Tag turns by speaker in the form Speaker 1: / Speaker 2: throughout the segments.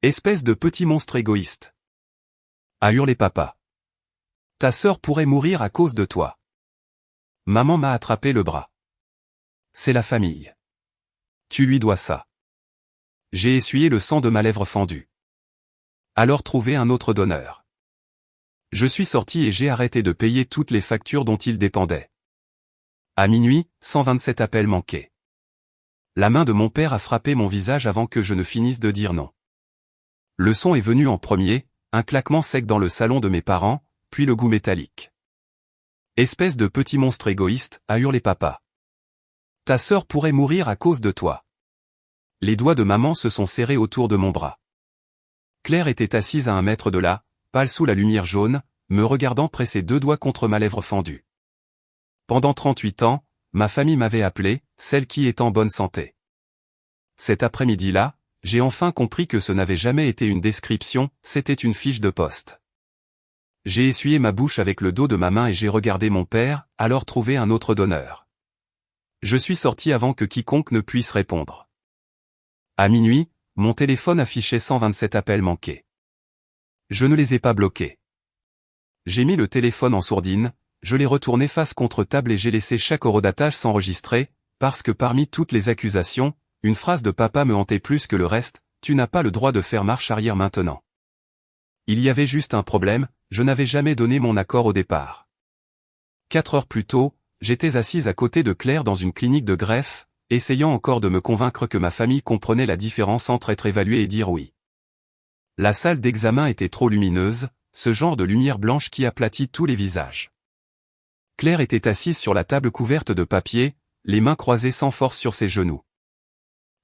Speaker 1: Espèce de petit monstre égoïste. A hurlé papa. Ta sœur pourrait mourir à cause de toi. Maman m'a attrapé le bras. C'est la famille. Tu lui dois ça. J'ai essuyé le sang de ma lèvre fendue. Alors trouvé un autre donneur. Je suis sorti et j'ai arrêté de payer toutes les factures dont il dépendait. À minuit, 127 appels manqués. La main de mon père a frappé mon visage avant que je ne finisse de dire non. Le son est venu en premier, un claquement sec dans le salon de mes parents, puis le goût métallique. Espèce de petit monstre égoïste, a hurlé papa. Ta sœur pourrait mourir à cause de toi. Les doigts de maman se sont serrés autour de mon bras. Claire était assise à 1 mètre de là, pâle sous la lumière jaune, me regardant presser 2 doigts contre ma lèvre fendue. Pendant 38 ans, ma famille m'avait appelé, celle qui est en bonne santé. Cet après-midi-là, j'ai enfin compris que ce n'avait jamais été une description, c'était une fiche de poste. J'ai essuyé ma bouche avec le dos de ma main et j'ai regardé mon père, alors trouvé un autre donneur. Je suis sorti avant que quiconque ne puisse répondre. À minuit, mon téléphone affichait 127 appels manqués. Je ne les ai pas bloqués. J'ai mis le téléphone en sourdine, je l'ai retourné face contre table et j'ai laissé chaque horodatage s'enregistrer, parce que parmi toutes les accusations, une phrase de papa me hantait plus que le reste, tu n'as pas le droit de faire marche arrière maintenant. Il y avait juste un problème, je n'avais jamais donné mon accord au départ. 4 heures plus tôt, j'étais assise à côté de Claire dans une clinique de greffe, essayant encore de me convaincre que ma famille comprenait la différence entre être évalué et dire oui. La salle d'examen était trop lumineuse, ce genre de lumière blanche qui aplatit tous les visages. Claire était assise sur la table couverte de papier, les mains croisées sans force sur ses genoux.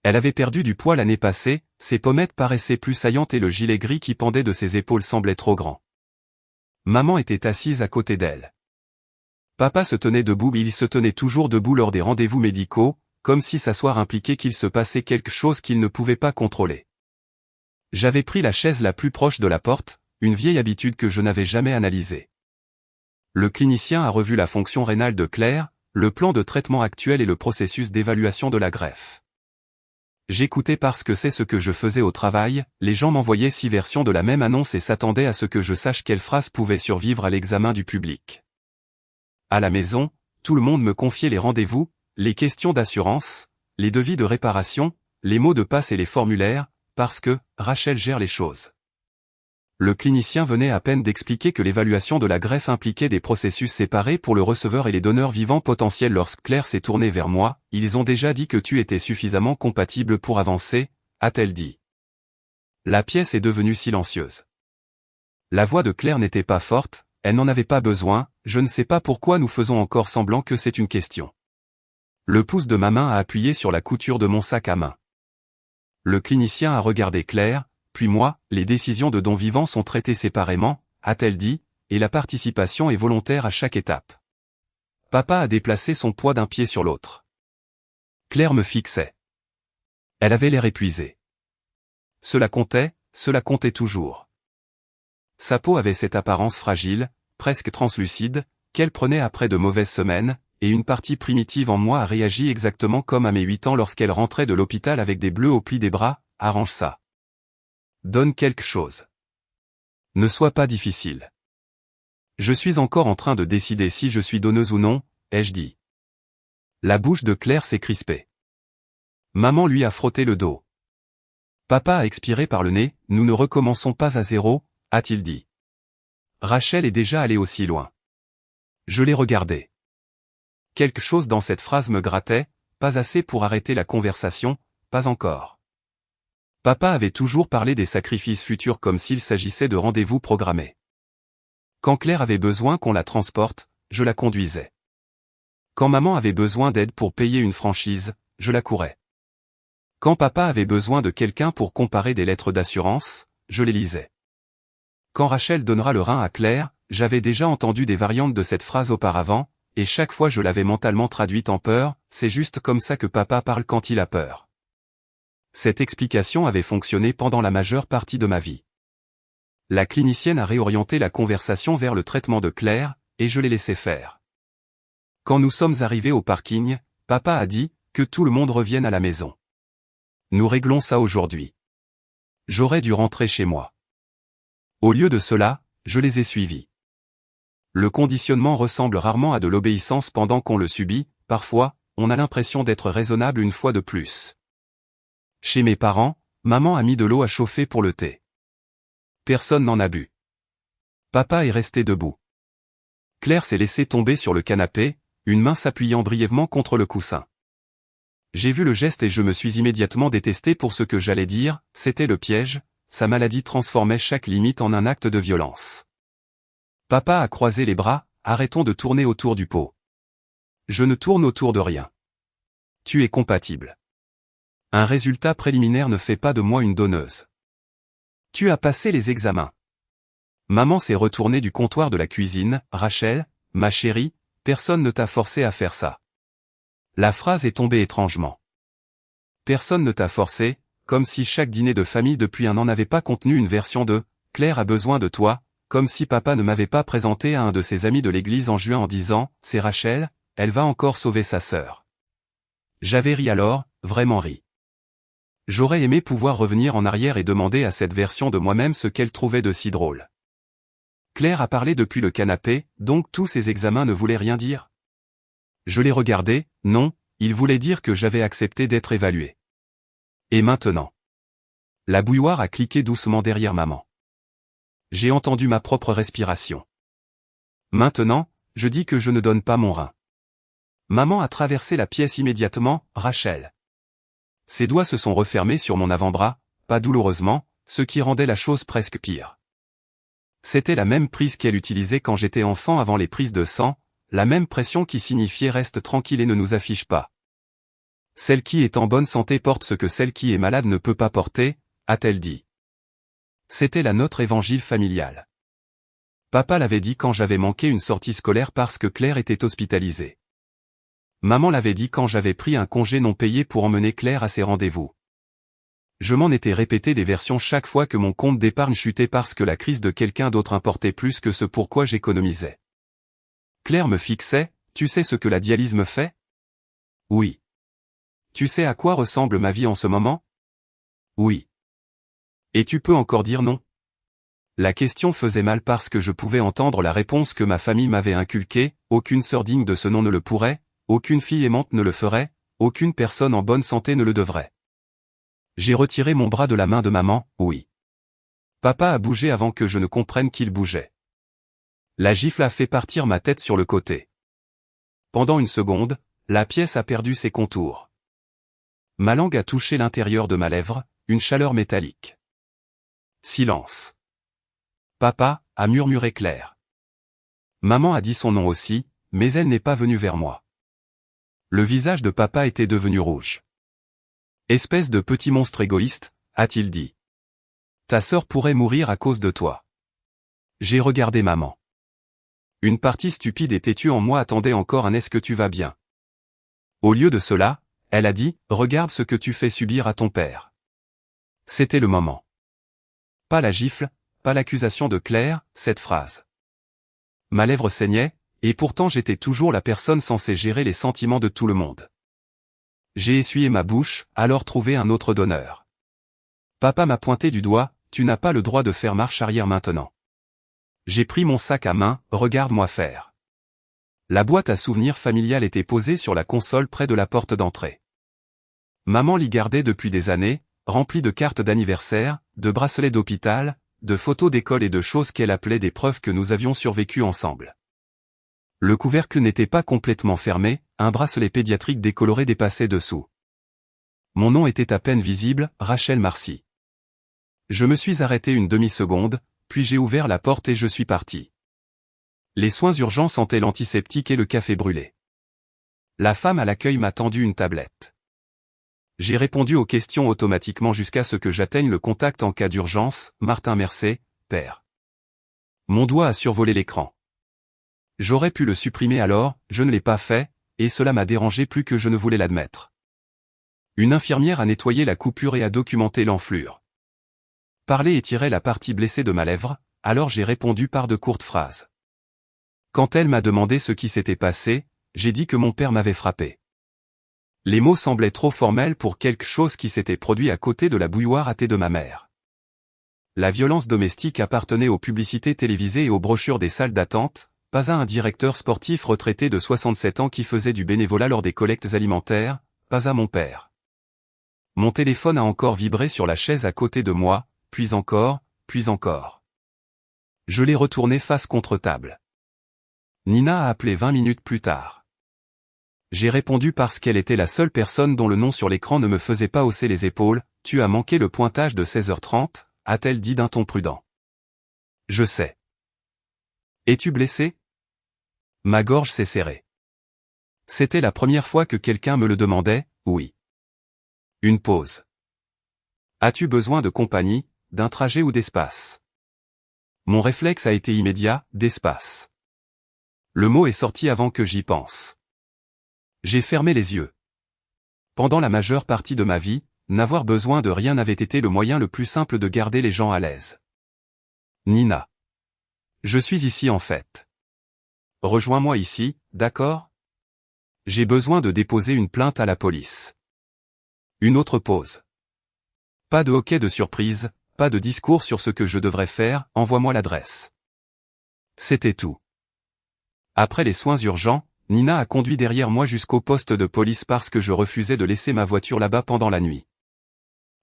Speaker 1: Elle avait perdu du poids l'année passée, ses pommettes paraissaient plus saillantes et le gilet gris qui pendait de ses épaules semblait trop grand. Maman était assise à côté d'elle. Papa se tenait debout et il se tenait toujours debout lors des rendez-vous médicaux, comme si s'asseoir impliquait qu'il se passait quelque chose qu'il ne pouvait pas contrôler. J'avais pris la chaise la plus proche de la porte, une vieille habitude que je n'avais jamais analysée. Le clinicien a revu la fonction rénale de Claire, le plan de traitement actuel et le processus d'évaluation de la greffe. J'écoutais parce que c'est ce que je faisais au travail, les gens m'envoyaient 6 versions de la même annonce et s'attendaient à ce que je sache quelle phrase pouvait survivre à l'examen du public. À la maison, tout le monde me confiait les rendez-vous, les questions d'assurance, les devis de réparation, les mots de passe et les formulaires, parce que Rachel gère les choses. Le clinicien venait à peine d'expliquer que l'évaluation de la greffe impliquait des processus séparés pour le receveur et les donneurs vivants potentiels. Lorsque Claire s'est tournée vers moi, ils ont déjà dit que tu étais suffisamment compatible pour avancer, a-t-elle dit. La pièce est devenue silencieuse. La voix de Claire n'était pas forte, elle n'en avait pas besoin, je ne sais pas pourquoi nous faisons encore semblant que c'est une question. Le pouce de ma main a appuyé sur la couture de mon sac à main. Le clinicien a regardé Claire, puis moi, les décisions de don vivant sont traitées séparément, a-t-elle dit, et la participation est volontaire à chaque étape. Papa a déplacé son poids d'un pied sur l'autre. Claire me fixait. Elle avait l'air épuisée. Cela comptait toujours. Sa peau avait cette apparence fragile, presque translucide, qu'elle prenait après de mauvaises semaines, et une partie primitive en moi a réagi exactement comme à mes 8 ans lorsqu'elle rentrait de l'hôpital avec des bleus au pli des bras, arrange ça. Donne quelque chose. Ne sois pas difficile. Je suis encore en train de décider si je suis donneuse ou non, ai-je dit. La bouche de Claire s'est crispée. Maman lui a frotté le dos. Papa a expiré par le nez, nous ne recommençons pas à zéro, a-t-il dit. Rachel est déjà allée aussi loin. Je l'ai regardée. Quelque chose dans cette phrase me grattait, pas assez pour arrêter la conversation, pas encore. Papa avait toujours parlé des sacrifices futurs comme s'il s'agissait de rendez-vous programmés. Quand Claire avait besoin qu'on la transporte, je la conduisais. Quand maman avait besoin d'aide pour payer une franchise, je la courais. Quand papa avait besoin de quelqu'un pour comparer des lettres d'assurance, je les lisais. Quand Rachel donnera le rein à Claire, j'avais déjà entendu des variantes de cette phrase auparavant, et chaque fois je l'avais mentalement traduite en peur, c'est juste comme ça que papa parle quand il a peur. Cette explication avait fonctionné pendant la majeure partie de ma vie. La clinicienne a réorienté la conversation vers le traitement de Claire, et je l'ai laissé faire. Quand nous sommes arrivés au parking, papa a dit, que tout le monde revienne à la maison. Nous réglons ça aujourd'hui. J'aurais dû rentrer chez moi. Au lieu de cela, je les ai suivis. Le conditionnement ressemble rarement à de l'obéissance pendant qu'on le subit, parfois, on a l'impression d'être raisonnable une fois de plus. Chez mes parents, maman a mis de l'eau à chauffer pour le thé. Personne n'en a bu. Papa est resté debout. Claire s'est laissée tomber sur le canapé, une main s'appuyant brièvement contre le coussin. J'ai vu le geste et je me suis immédiatement détesté pour ce que j'allais dire, c'était le piège, sa maladie transformait chaque limite en un acte de violence. Papa a croisé les bras, arrêtons de tourner autour du pot. Je ne tourne autour de rien. Tu es compatible. Un résultat préliminaire ne fait pas de moi une donneuse. Tu as passé les examens. Maman s'est retournée du comptoir de la cuisine, Rachel, ma chérie, personne ne t'a forcé à faire ça. La phrase est tombée étrangement. Personne ne t'a forcé, comme si chaque dîner de famille depuis un an n'avait pas contenu une version de « Claire a besoin de toi », comme si papa ne m'avait pas présenté à un de ses amis de l'église en juin en disant « C'est Rachel, elle va encore sauver sa sœur ». J'avais ri alors, vraiment ri. J'aurais aimé pouvoir revenir en arrière et demander à cette version de moi-même ce qu'elle trouvait de si drôle. Claire a parlé depuis le canapé, donc tous ces examens ne voulaient rien dire. Je l'ai regardé, non, il voulait dire que j'avais accepté d'être évalué. Et maintenant? La bouilloire a cliqué doucement derrière maman. J'ai entendu ma propre respiration. Maintenant, je dis que je ne donne pas mon rein. Maman a traversé la pièce immédiatement, Rachel. Ses doigts se sont refermés sur mon avant-bras, pas douloureusement, ce qui rendait la chose presque pire. C'était la même prise qu'elle utilisait quand j'étais enfant avant les prises de sang, la même pression qui signifiait reste tranquille et ne nous affiche pas. Celle qui est en bonne santé porte ce que celle qui est malade ne peut pas porter, a-t-elle dit. C'était la nôtre évangile familial. Papa l'avait dit quand j'avais manqué une sortie scolaire parce que Claire était hospitalisée. Maman l'avait dit quand j'avais pris un congé non payé pour emmener Claire à ses rendez-vous. Je m'en étais répété des versions chaque fois que mon compte d'épargne chutait parce que la crise de quelqu'un d'autre importait plus que ce pourquoi j'économisais. Claire me fixait, tu sais ce que la dialyse me fait? Oui. Tu sais à quoi ressemble ma vie en ce moment? Oui. Et tu peux encore dire non? La question faisait mal parce que je pouvais entendre la réponse que ma famille m'avait inculquée, aucune sœur digne de ce nom ne le pourrait, aucune fille aimante ne le ferait, aucune personne en bonne santé ne le devrait. J'ai retiré mon bras de la main de maman, oui. Papa a bougé avant que je ne comprenne qu'il bougeait. La gifle a fait partir ma tête sur le côté. Pendant une seconde, la pièce a perdu ses contours. Ma langue a touché l'intérieur de ma lèvre, une chaleur métallique. Silence. Papa, a murmuré Claire. Maman a dit son nom aussi, mais elle n'est pas venue vers moi. Le visage de papa était devenu rouge. Espèce de petit monstre égoïste, a-t-il dit. Ta sœur pourrait mourir à cause de toi. J'ai regardé maman. Une partie stupide et têtue en moi attendait encore un est-ce que tu vas bien. Au lieu de cela, elle a dit, regarde ce que tu fais subir à ton père. C'était le moment. Pas la gifle, pas l'accusation de Claire, cette phrase. Ma lèvre saignait, et pourtant j'étais toujours la personne censée gérer les sentiments de tout le monde. J'ai essuyé ma bouche, alors trouvé un autre donneur. Papa m'a pointé du doigt, tu n'as pas le droit de faire marche arrière maintenant. J'ai pris mon sac à main, regarde-moi faire. La boîte à souvenirs familiale était posée sur la console près de la porte d'entrée. Maman l'y gardait depuis des années, remplie de cartes d'anniversaire, de bracelets d'hôpital, de photos d'école et de choses qu'elle appelait des preuves que nous avions survécu ensemble. Le couvercle n'était pas complètement fermé, un bracelet pédiatrique décoloré dépassait dessous. Mon nom était à peine visible, Rachel Marcy. Je me suis arrêté une demi-seconde, puis j'ai ouvert la porte et je suis parti. Les soins urgents sentaient l'antiseptique et le café brûlé. La femme à l'accueil m'a tendu une tablette. J'ai répondu aux questions automatiquement jusqu'à ce que j'atteigne le contact en cas d'urgence, Martin Mercé, père. Mon doigt a survolé l'écran. J'aurais pu le supprimer alors, je ne l'ai pas fait, et cela m'a dérangé plus que je ne voulais l'admettre. Une infirmière a nettoyé la coupure et a documenté l'enflure. Parler étirait la partie blessée de ma lèvre, alors j'ai répondu par de courtes phrases. Quand elle m'a demandé ce qui s'était passé, j'ai dit que mon père m'avait frappé. Les mots semblaient trop formels pour quelque chose qui s'était produit à côté de la bouilloire à thé de ma mère. la violence domestique appartenait aux publicités télévisées et aux brochures des salles d'attente, pas à un directeur sportif retraité de 67 ans qui faisait du bénévolat lors des collectes alimentaires, pas à mon père. Mon téléphone a encore vibré sur la chaise à côté de moi, puis encore, puis encore. Je l'ai retourné face contre table. Nina a appelé 20 minutes plus tard. J'ai répondu parce qu'elle était la seule personne dont le nom sur l'écran ne me faisait pas hausser les épaules. « Tu as manqué le pointage de 16h30 », a-t-elle dit d'un ton prudent. « Je sais. »« Es-tu blessé ?» Ma gorge s'est serrée. C'était la première fois que quelqu'un me le demandait, oui. Une pause. « As-tu besoin de compagnie, d'un trajet ou d'espace ?» Mon réflexe a été immédiat, d'espace. Le mot est sorti avant que j'y pense. J'ai fermé les yeux. Pendant la majeure partie de ma vie, n'avoir besoin de rien avait été le moyen le plus simple de garder les gens à l'aise. Nina. Je suis ici en fait. Rejoins-moi ici, d'accord? J'ai besoin de déposer une plainte à la police. Une autre pause. Pas de hockey de surprise, pas de discours sur ce que je devrais faire, envoie-moi l'adresse. C'était tout. Après les soins urgents, Nina a conduit derrière moi jusqu'au poste de police parce que je refusais de laisser ma voiture là-bas pendant la nuit.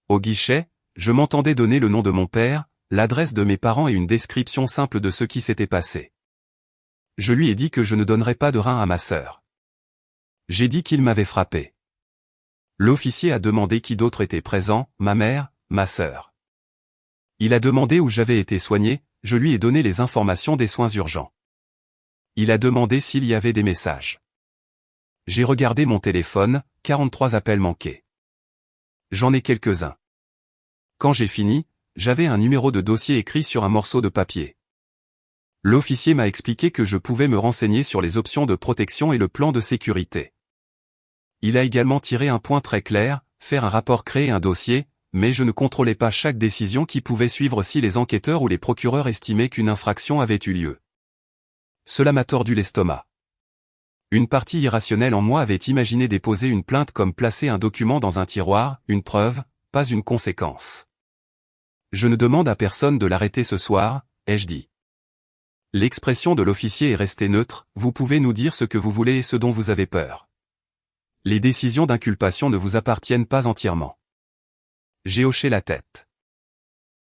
Speaker 1: Au guichet, je m'entendais donner le nom de mon père, l'adresse de mes parents et une description simple de ce qui s'était passé. Je lui ai dit que je ne donnerais pas de rein à ma sœur. J'ai dit qu'il m'avait frappé. L'officier a demandé qui d'autre était présent, ma mère, ma sœur. Il a demandé où j'avais été soigné, je lui ai donné les informations des soins urgents. Il a demandé s'il y avait des messages. J'ai regardé mon téléphone, 43 appels manqués. J'en ai quelques-uns. Quand j'ai fini, j'avais un numéro de dossier écrit sur un morceau de papier. L'officier m'a expliqué que je pouvais me renseigner sur les options de protection et le plan de sécurité. Il a également tiré un point très clair, faire un rapport, créer un dossier, mais je ne contrôlais pas chaque décision qui pouvait suivre si les enquêteurs ou les procureurs estimaient qu'une infraction avait eu lieu. Cela m'a tordu l'estomac. Une partie irrationnelle en moi avait imaginé déposer une plainte comme placer un document dans un tiroir, une preuve, pas une conséquence. Je ne demande à personne de l'arrêter ce soir, ai-je dit. L'expression de l'officier est restée neutre, vous pouvez nous dire ce que vous voulez et ce dont vous avez peur. Les décisions d'inculpation ne vous appartiennent pas entièrement. J'ai hoché la tête.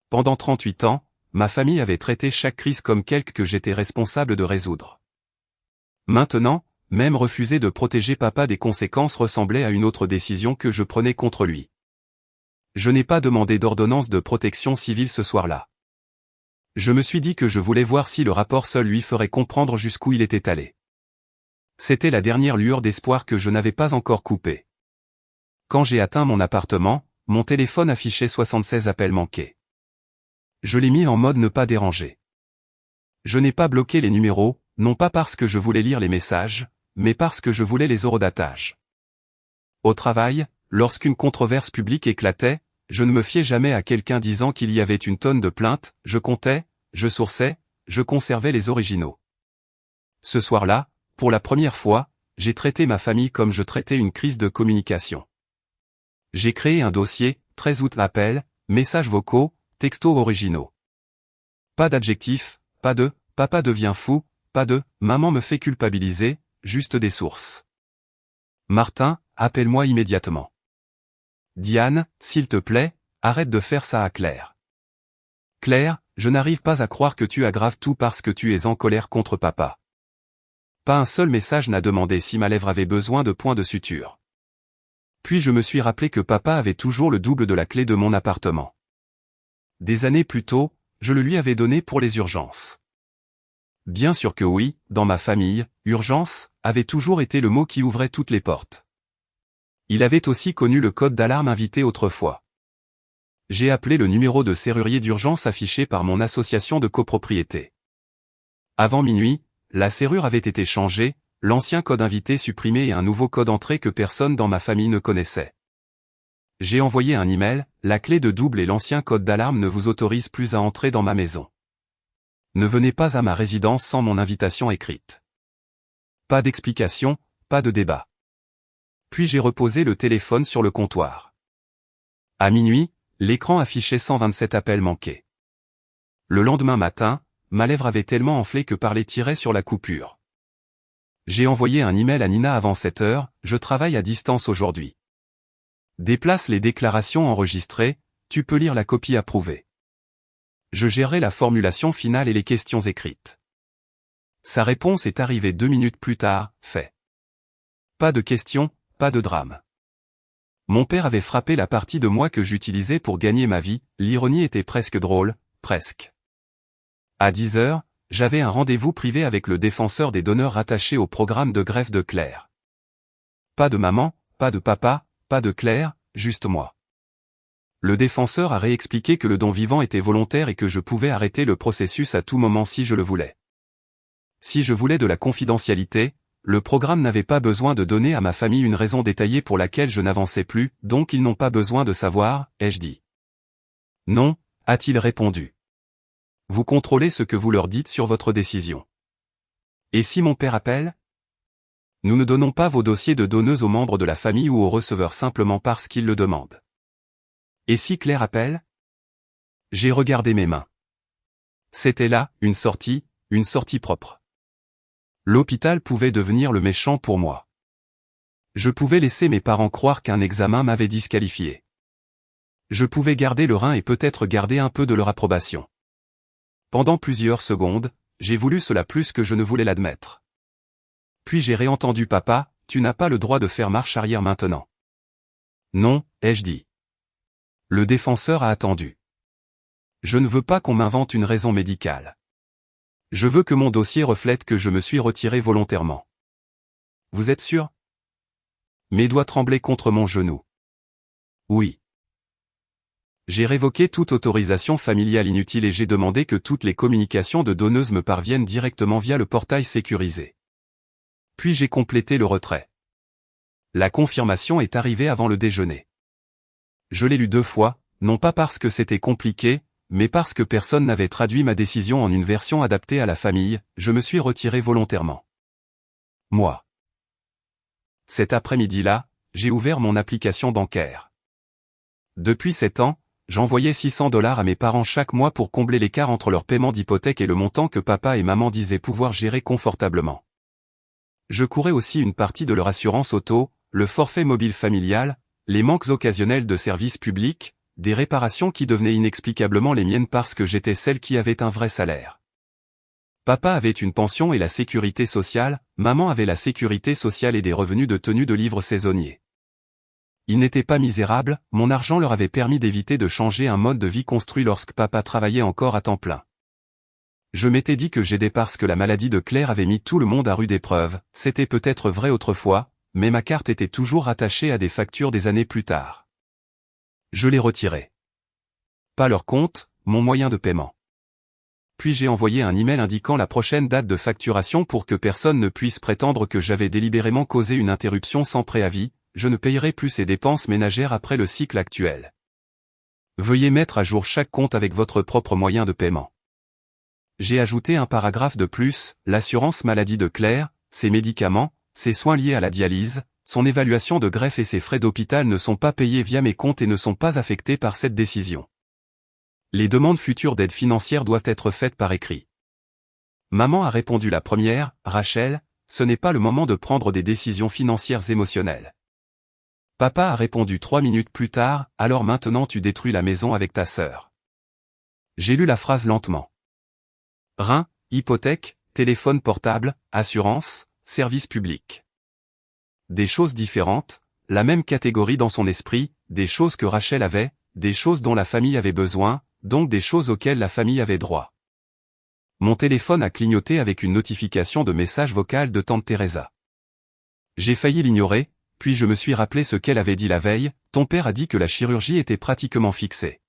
Speaker 1: Pendant 38 ans, ma famille avait traité chaque crise comme quelque que j'étais responsable de résoudre. Maintenant, même refuser de protéger papa des conséquences ressemblait à une autre décision que je prenais contre lui. Je n'ai pas demandé d'ordonnance de protection civile ce soir-là. Je me suis dit que je voulais voir si le rapport seul lui ferait comprendre jusqu'où il était allé. C'était la dernière lueur d'espoir que je n'avais pas encore coupée. Quand j'ai atteint mon appartement, mon téléphone affichait 76 appels manqués. Je l'ai mis en mode ne pas déranger. Je n'ai pas bloqué les numéros, non pas parce que je voulais lire les messages, mais parce que je voulais les horodatage. Au travail, lorsqu'une controverse publique éclatait, je ne me fiais jamais à quelqu'un disant qu'il y avait une tonne de plaintes, je comptais, je sourçais, je conservais les originaux. Ce soir-là, pour la première fois, j'ai traité ma famille comme je traitais une crise de communication. J'ai créé un dossier, 13 août appels, messages vocaux, textos originaux. Pas d'adjectifs, pas de « papa devient fou », pas de « maman me fait culpabiliser », juste des sources. Martin, appelle-moi immédiatement. Diane, s'il te plaît, arrête de faire ça à Claire. Claire, je n'arrive pas à croire que tu aggraves tout parce que tu es en colère contre papa. Pas un seul message n'a demandé si ma lèvre avait besoin de points de suture. Puis je me suis rappelé que papa avait toujours le double de la clé de mon appartement. Des années plus tôt, je le lui avais donné pour les urgences. Bien sûr que oui, dans ma famille, urgence avait toujours été le mot qui ouvrait toutes les portes. Il avait aussi connu le code d'alarme invité autrefois. J'ai appelé le numéro de serrurier d'urgence affiché par mon association de copropriété. Avant minuit, la serrure avait été changée, l'ancien code invité supprimé et un nouveau code entrée que personne dans ma famille ne connaissait. J'ai envoyé un email, la clé de double et l'ancien code d'alarme ne vous autorisent plus à entrer dans ma maison. Ne venez pas à ma résidence sans mon invitation écrite. Pas d'explication, pas de débat. Puis j'ai reposé le téléphone sur le comptoir. À minuit, l'écran affichait 127 appels manqués. Le lendemain matin, ma lèvre avait tellement enflé que parler tirait sur la coupure. J'ai envoyé un email à Nina avant 7 heures, je travaille à distance aujourd'hui. Déplace les déclarations enregistrées, tu peux lire la copie approuvée. Je gérerai la formulation finale et les questions écrites. Sa réponse est arrivée 2 minutes plus tard, fait. Pas de questions, pas de drame. Mon père avait frappé la partie de moi que j'utilisais pour gagner ma vie, l'ironie était presque drôle, presque. À 10 heures, j'avais un rendez-vous privé avec le défenseur des donneurs rattaché au programme de greffe de Claire. Pas de maman, pas de papa, pas de Claire, juste moi. Le défenseur a réexpliqué que le don vivant était volontaire et que je pouvais arrêter le processus à tout moment si je le voulais. Si je voulais de la confidentialité, le programme n'avait pas besoin de donner à ma famille une raison détaillée pour laquelle je n'avançais plus, donc ils n'ont pas besoin de savoir, ai-je dit. Non, a-t-il répondu. Vous contrôlez ce que vous leur dites sur votre décision. Et si mon père appelle ? Nous ne donnons pas vos dossiers de donneuse aux membres de la famille ou aux receveurs simplement parce qu'ils le demandent. Et si Claire appelle ? J'ai regardé mes mains. C'était là, une sortie propre. L'hôpital pouvait devenir le méchant pour moi. Je pouvais laisser mes parents croire qu'un examen m'avait disqualifié. Je pouvais garder le rein et peut-être garder un peu de leur approbation. Pendant plusieurs secondes, j'ai voulu cela plus que je ne voulais l'admettre. Puis j'ai réentendu papa, tu n'as pas le droit de faire marche arrière maintenant. Non, ai-je dit. Le défenseur a attendu. Je ne veux pas qu'on m'invente une raison médicale. Je veux que mon dossier reflète que je me suis retiré volontairement. Vous êtes sûr ? Mes doigts tremblaient contre mon genou. Oui. J'ai révoqué toute autorisation familiale inutile et j'ai demandé que toutes les communications de donneuse me parviennent directement via le portail sécurisé. Puis j'ai complété le retrait. La confirmation est arrivée avant le déjeuner. Je l'ai lu 2 fois, non pas parce que c'était compliqué, mais parce que personne n'avait traduit ma décision en une version adaptée à la famille, je me suis retiré volontairement. Moi. Cet après-midi-là, j'ai ouvert mon application bancaire. Depuis 7 ans, j'envoyais $600 à mes parents chaque mois pour combler l'écart entre leur paiement d'hypothèque et le montant que papa et maman disaient pouvoir gérer confortablement. Je courais aussi une partie de leur assurance auto, le forfait mobile familial, les manques occasionnels de services publics, des réparations qui devenaient inexplicablement les miennes parce que j'étais celle qui avait un vrai salaire. Papa avait une pension et la sécurité sociale, maman avait la sécurité sociale et des revenus de tenue de livres saisonniers. Ils n'étaient pas misérables, mon argent leur avait permis d'éviter de changer un mode de vie construit lorsque papa travaillait encore à temps plein. Je m'étais dit que j'aidais parce que la maladie de Claire avait mis tout le monde à rude épreuve, c'était peut-être vrai autrefois, mais ma carte était toujours attachée à des factures des années plus tard. Je les retirais. Pas leur compte, mon moyen de paiement. Puis j'ai envoyé un email indiquant la prochaine date de facturation pour que personne ne puisse prétendre que j'avais délibérément causé une interruption sans préavis, je ne payerai plus ces dépenses ménagères après le cycle actuel. Veuillez mettre à jour chaque compte avec votre propre moyen de paiement. J'ai ajouté un paragraphe de plus, l'assurance maladie de Claire, ses médicaments, ses soins liés à la dialyse, son évaluation de greffe et ses frais d'hôpital ne sont pas payés via mes comptes et ne sont pas affectés par cette décision. Les demandes futures d'aide financière doivent être faites par écrit. Maman a répondu la première, Rachel, ce n'est pas le moment de prendre des décisions financières émotionnelles. Papa a répondu 3 minutes plus tard, alors maintenant tu détruis la maison avec ta sœur. J'ai lu la phrase lentement. Rein, hypothèque, téléphone portable, assurance, service public. Des choses différentes, la même catégorie dans son esprit, des choses que Rachel avait, des choses dont la famille avait besoin, donc des choses auxquelles la famille avait droit. Mon téléphone a clignoté avec une notification de message vocal de tante Teresa. J'ai failli l'ignorer, puis je me suis rappelé ce qu'elle avait dit la veille, ton père a dit que la chirurgie était pratiquement fixée.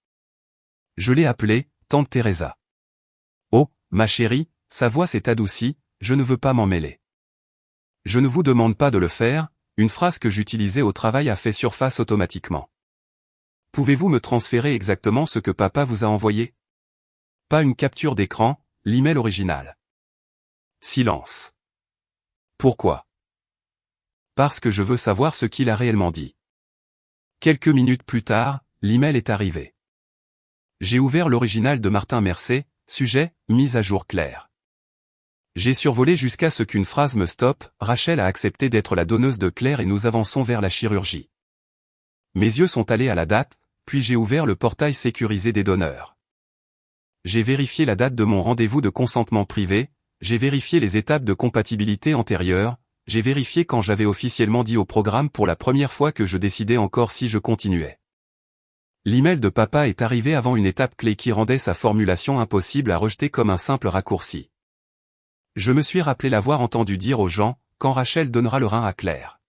Speaker 1: Je l'ai appelée, tante Teresa. Oh, ma chérie, sa voix s'est adoucie, je ne veux pas m'en mêler. Je ne vous demande pas de le faire, une phrase que j'utilisais au travail a fait surface automatiquement. Pouvez-vous me transférer exactement ce que papa vous a envoyé ? Pas une capture d'écran, l'email original. Silence. Pourquoi ? Parce que je veux savoir ce qu'il a réellement dit. Quelques minutes plus tard, l'email est arrivé. J'ai ouvert l'original de Martin Mercé, Sujet, mise à jour claire. J'ai survolé jusqu'à ce qu'une phrase me stoppe, Rachel a accepté d'être la donneuse de Claire et nous avançons vers la chirurgie. Mes yeux sont allés à la date, puis j'ai ouvert le portail sécurisé des donneurs. J'ai vérifié la date de mon rendez-vous de consentement privé, j'ai vérifié les étapes de compatibilité antérieures, j'ai vérifié quand j'avais officiellement dit au programme pour la première fois que je décidais encore si je continuais. L'email de papa est arrivé avant une étape clé qui rendait sa formulation impossible à rejeter comme un simple raccourci. Je me suis rappelé l'avoir entendu dire aux gens, quand Rachel donnera le rein à Claire.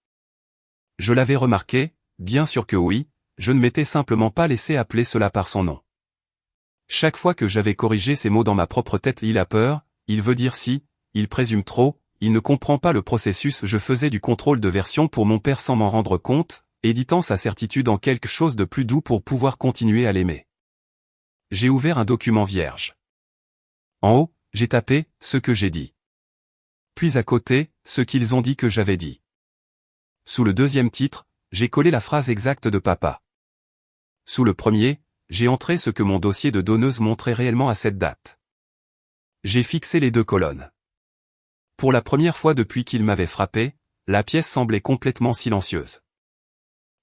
Speaker 1: Je l'avais remarqué, bien sûr que oui, je ne m'étais simplement pas laissé appeler cela par son nom. Chaque fois que j'avais corrigé ces mots dans ma propre tête, il a peur, il veut dire si, il présume trop, il ne comprend pas le processus. Je faisais du contrôle de version pour mon père sans m'en rendre compte, éditant sa certitude en quelque chose de plus doux pour pouvoir continuer à l'aimer. J'ai ouvert un document vierge. En haut, j'ai tapé « ce que j'ai dit ». Puis à côté, ce qu'ils ont dit que j'avais dit. Sous le deuxième titre, j'ai collé la phrase exacte de papa. Sous le premier, j'ai entré ce que mon dossier de donneuse montrait réellement à cette date. J'ai fixé les deux colonnes. Pour la première fois depuis qu'il m'avait frappé, la pièce semblait complètement silencieuse.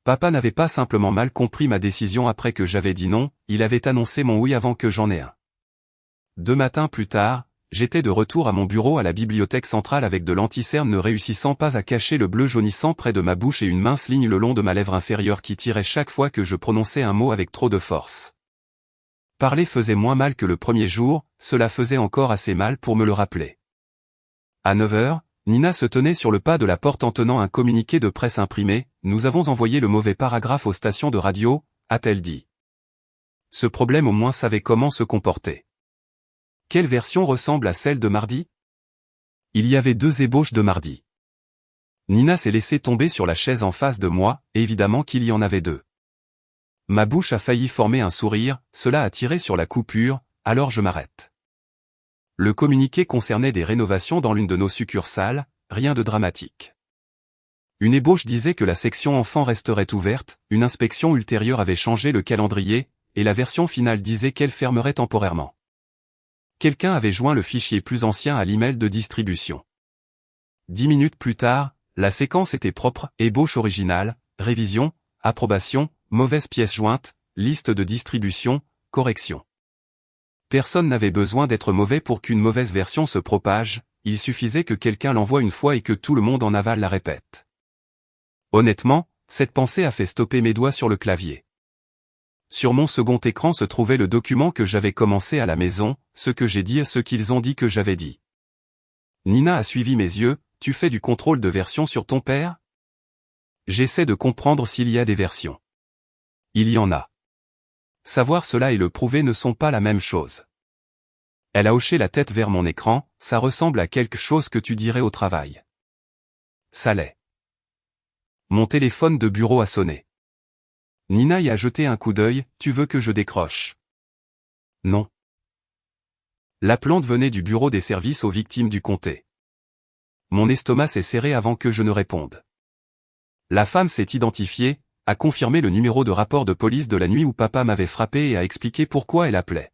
Speaker 1: Papa n'avait pas simplement mal compris ma décision après que j'avais dit non, il avait annoncé mon oui avant que j'en ai un. 2 matins plus tard, j'étais de retour à mon bureau à la bibliothèque centrale avec de l'anticerne ne réussissant pas à cacher le bleu jaunissant près de ma bouche et une mince ligne le long de ma lèvre inférieure qui tirait chaque fois que je prononçais un mot avec trop de force. Parler faisait moins mal que le premier jour, cela faisait encore assez mal pour me le rappeler. À 9 heures, Nina se tenait sur le pas de la porte en tenant un communiqué de presse imprimé. « Nous avons envoyé le mauvais paragraphe aux stations de radio », a-t-elle dit. Ce problème au moins savait comment se comporter. Quelle version ressemble à celle de mardi? Il y avait 2 ébauches de mardi. Nina s'est laissée tomber sur la chaise en face de moi, évidemment qu'il y en avait 2. Ma bouche a failli former un sourire, cela a tiré sur la coupure, alors je m'arrête. Le communiqué concernait des rénovations dans l'une de nos succursales, rien de dramatique. Une ébauche disait que la section enfants resterait ouverte, une inspection ultérieure avait changé le calendrier, et la version finale disait qu'elle fermerait temporairement. Quelqu'un avait joint le fichier plus ancien à l'email de distribution. 10 minutes plus tard, la séquence était propre, ébauche originale, révision, approbation, mauvaise pièce jointe, liste de distribution, correction. Personne n'avait besoin d'être mauvais pour qu'une mauvaise version se propage, il suffisait que quelqu'un l'envoie une fois et que tout le monde en avale la répète. Honnêtement, cette pensée a fait stopper mes doigts sur le clavier. Sur mon second écran se trouvait le document que j'avais commencé à la maison, ce que j'ai dit et ce qu'ils ont dit que j'avais dit. Nina a suivi mes yeux, tu fais du contrôle de version sur ton père? J'essaie de comprendre s'il y a des versions. Il y en a. Savoir cela et le prouver ne sont pas la même chose. Elle a hoché la tête vers mon écran, ça ressemble à quelque chose que tu dirais au travail. Ça l'est. Mon téléphone de bureau a sonné. Nina y a jeté un coup d'œil, tu veux que je décroche? Non. L'appelante venait du bureau des services aux victimes du comté. Mon estomac s'est serré avant que je ne réponde. La femme s'est identifiée, a confirmé le numéro de rapport de police de la nuit où papa m'avait frappé et a expliqué pourquoi elle appelait.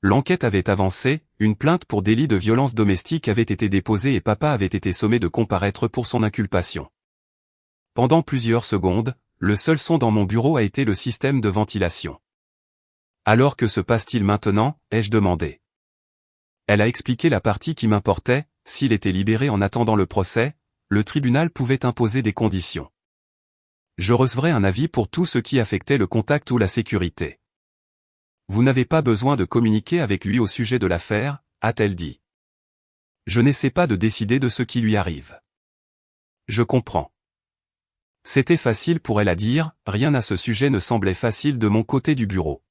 Speaker 1: L'enquête avait avancé, une plainte pour délit de violence domestique avait été déposée et papa avait été sommé de comparaître pour son inculpation. Pendant plusieurs secondes, le seul son dans mon bureau a été le système de ventilation. Alors que se passe-t-il maintenant, ai-je demandé. Elle a expliqué la partie qui m'importait, s'il était libéré en attendant le procès, le tribunal pouvait imposer des conditions. Je recevrai un avis pour tout ce qui affectait le contact ou la sécurité. Vous n'avez pas besoin de communiquer avec lui au sujet de l'affaire, a-t-elle dit. Je n'essaie pas de décider de ce qui lui arrive. Je comprends. C'était facile pour elle à dire, rien à ce sujet ne semblait facile de mon côté du bureau.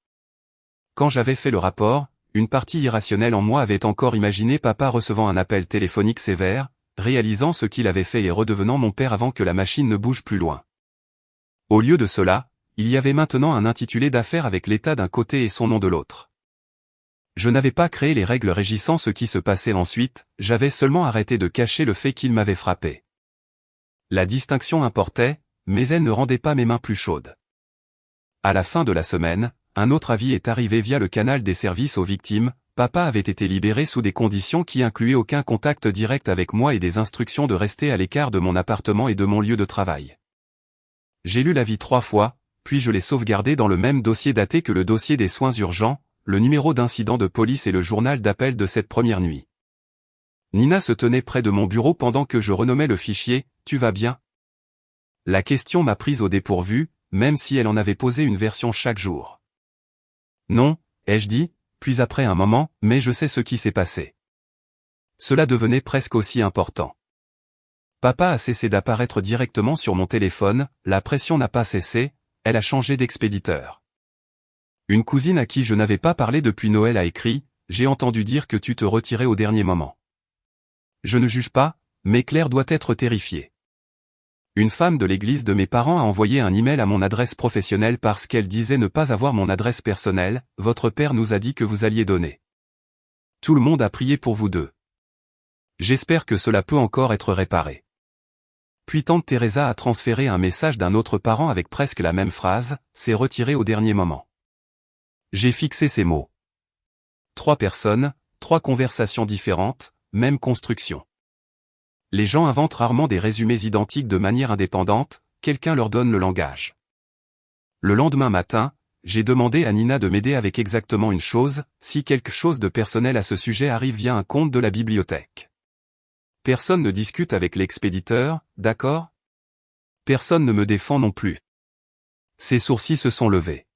Speaker 1: Quand j'avais fait le rapport, une partie irrationnelle en moi avait encore imaginé papa recevant un appel téléphonique sévère, réalisant ce qu'il avait fait et redevenant mon père avant que la machine ne bouge plus loin. Au lieu de cela, il y avait maintenant un intitulé d'affaires avec l'état d'un côté et son nom de l'autre. Je n'avais pas créé les règles régissant ce qui se passait ensuite, j'avais seulement arrêté de cacher le fait qu'il m'avait frappé. La distinction importait, mais elle ne rendait pas mes mains plus chaudes. À la fin de la semaine, un autre avis est arrivé via le canal des services aux victimes, papa avait été libéré sous des conditions qui incluaient aucun contact direct avec moi et des instructions de rester à l'écart de mon appartement et de mon lieu de travail. J'ai lu l'avis 3 fois, puis je l'ai sauvegardé dans le même dossier daté que le dossier des soins urgents, le numéro d'incident de police et le journal d'appel de cette première nuit. Nina se tenait près de mon bureau pendant que je renommais le fichier « Tu vas bien ?» La question m'a prise au dépourvu, même si elle en avait posé une version chaque jour. « Non », ai-je dit, puis après un moment, « mais je sais ce qui s'est passé. » Cela devenait presque aussi important. Papa a cessé d'apparaître directement sur mon téléphone, la pression n'a pas cessé, elle a changé d'expéditeur. Une cousine à qui je n'avais pas parlé depuis Noël a écrit « J'ai entendu dire que tu te retirais au dernier moment. » Je ne juge pas, mais Claire doit être terrifiée. Une femme de l'église de mes parents a envoyé un email à mon adresse professionnelle parce qu'elle disait ne pas avoir mon adresse personnelle, « Votre père nous a dit que vous alliez donner. » Tout le monde a prié pour vous deux. J'espère que cela peut encore être réparé. Puis tante Teresa a transféré un message d'un autre parent avec presque la même phrase, « C'est retiré au dernier moment. » J'ai fixé ces mots. 3 personnes, 3 conversations différentes, même construction. Les gens inventent rarement des résumés identiques de manière indépendante, quelqu'un leur donne le langage. Le lendemain matin, j'ai demandé à Nina de m'aider avec exactement une chose, si quelque chose de personnel à ce sujet arrive via un compte de la bibliothèque. Personne ne discute avec l'expéditeur, d'accord? Personne ne me défend non plus. Ses sourcils se sont levés.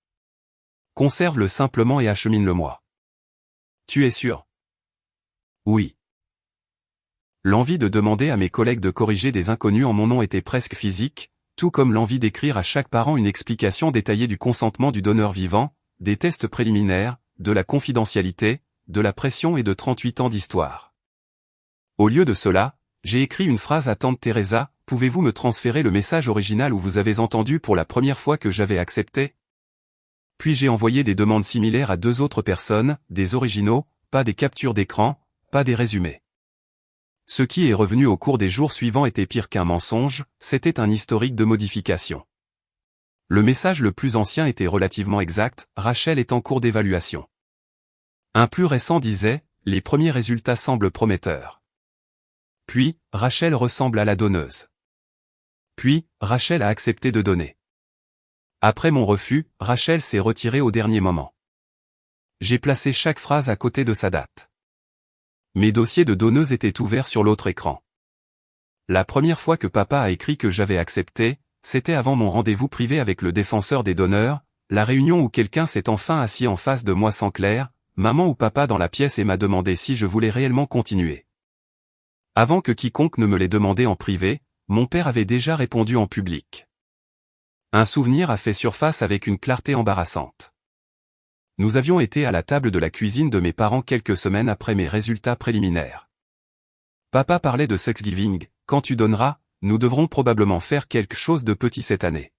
Speaker 1: Conserve-le simplement et achemine-le-moi. Tu es sûr? Oui. L'envie de demander à mes collègues de corriger des inconnus en mon nom était presque physique, tout comme l'envie d'écrire à chaque parent une explication détaillée du consentement du donneur vivant, des tests préliminaires, de la confidentialité, de la pression et de 38 ans d'histoire. Au lieu de cela, j'ai écrit une phrase à tante Teresa, « Pouvez-vous me transférer le message original où vous avez entendu pour la première fois que j'avais accepté ?» Puis j'ai envoyé des demandes similaires à 2 autres personnes, des originaux, pas des captures d'écran, pas des résumés. Ce qui est revenu au cours des jours suivants était pire qu'un mensonge, c'était un historique de modification. Le message le plus ancien était relativement exact, Rachel est en cours d'évaluation. Un plus récent disait, les premiers résultats semblent prometteurs. Puis, Rachel ressemble à la donneuse. Puis, Rachel a accepté de donner. Après mon refus, Rachel s'est retirée au dernier moment. J'ai placé chaque phrase à côté de sa date. Mes dossiers de donneuse étaient ouverts sur l'autre écran. La première fois que papa a écrit que j'avais accepté, c'était avant mon rendez-vous privé avec le défenseur des donneurs, la réunion où quelqu'un s'est enfin assis en face de moi sans Claire, maman ou papa dans la pièce et m'a demandé si je voulais réellement continuer. Avant que quiconque ne me l'ait demandé en privé, mon père avait déjà répondu en public. Un souvenir a fait surface avec une clarté embarrassante. Nous avions été à la table de la cuisine de mes parents quelques semaines après mes résultats préliminaires. Papa parlait de Thanksgiving, quand tu donneras, nous devrons probablement faire quelque chose de petit cette année.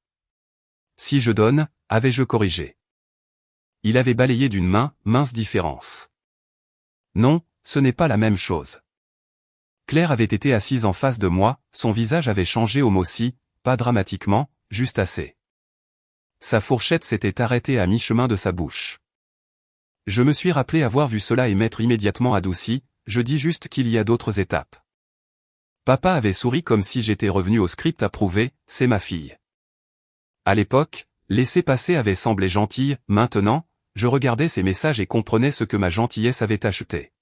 Speaker 1: Si je donne, avais-je corrigé. Il avait balayé d'une main, mince différence. Non, ce n'est pas la même chose. Claire avait été assise en face de moi, son visage avait changé au mot si, pas dramatiquement, juste assez. Sa fourchette s'était arrêtée à mi-chemin de sa bouche. Je me suis rappelé avoir vu cela et m'être immédiatement adouci, je dis juste qu'il y a d'autres étapes. Papa avait souri comme si j'étais revenu au script approuvé, c'est ma fille. À l'époque, laisser passer avait semblé gentil, maintenant, je regardais ces messages et comprenais ce que ma gentillesse avait acheté.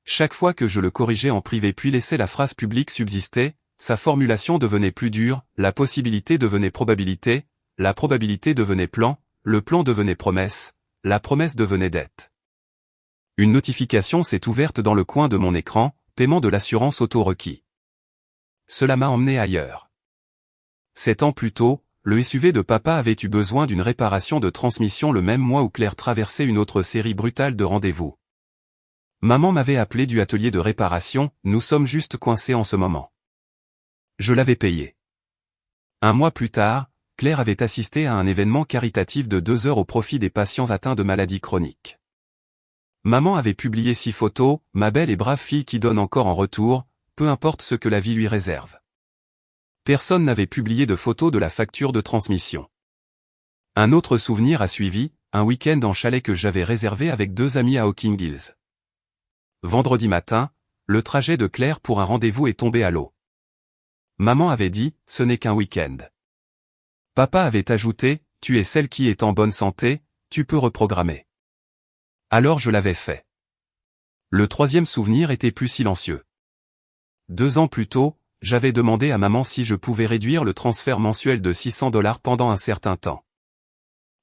Speaker 1: Chaque fois que je le corrigeais en privé puis laissais la phrase publique subsister, sa formulation devenait plus dure, la possibilité devenait probabilité, la probabilité devenait plan, le plan devenait promesse, la promesse devenait dette. Une notification s'est ouverte dans le coin de mon écran, paiement de l'assurance auto-requis. Cela m'a emmené ailleurs. 7 ans plus tôt, le SUV de papa avait eu besoin d'une réparation de transmission le même mois où Claire traversait une autre série brutale de rendez-vous. Maman m'avait appelé du atelier de réparation, nous sommes juste coincés en ce moment. Je l'avais payé. Un mois plus tard, Claire avait assisté à un événement caritatif de 2 heures au profit des patients atteints de maladies chroniques. Maman avait publié 6 photos, ma belle et brave fille qui donne encore en retour, peu importe ce que la vie lui réserve. Personne n'avait publié de photos de la facture de transmission. Un autre souvenir a suivi, un week-end en chalet que j'avais réservé avec 2 amis à Hawking Hills. Vendredi matin, le trajet de Claire pour un rendez-vous est tombé à l'eau. Maman avait dit, ce n'est qu'un week-end. Papa avait ajouté, tu es celle qui est en bonne santé, tu peux reprogrammer. Alors je l'avais fait. Le troisième souvenir était plus silencieux. 2 ans plus tôt, j'avais demandé à maman si je pouvais réduire le transfert mensuel de $600 pendant un certain temps.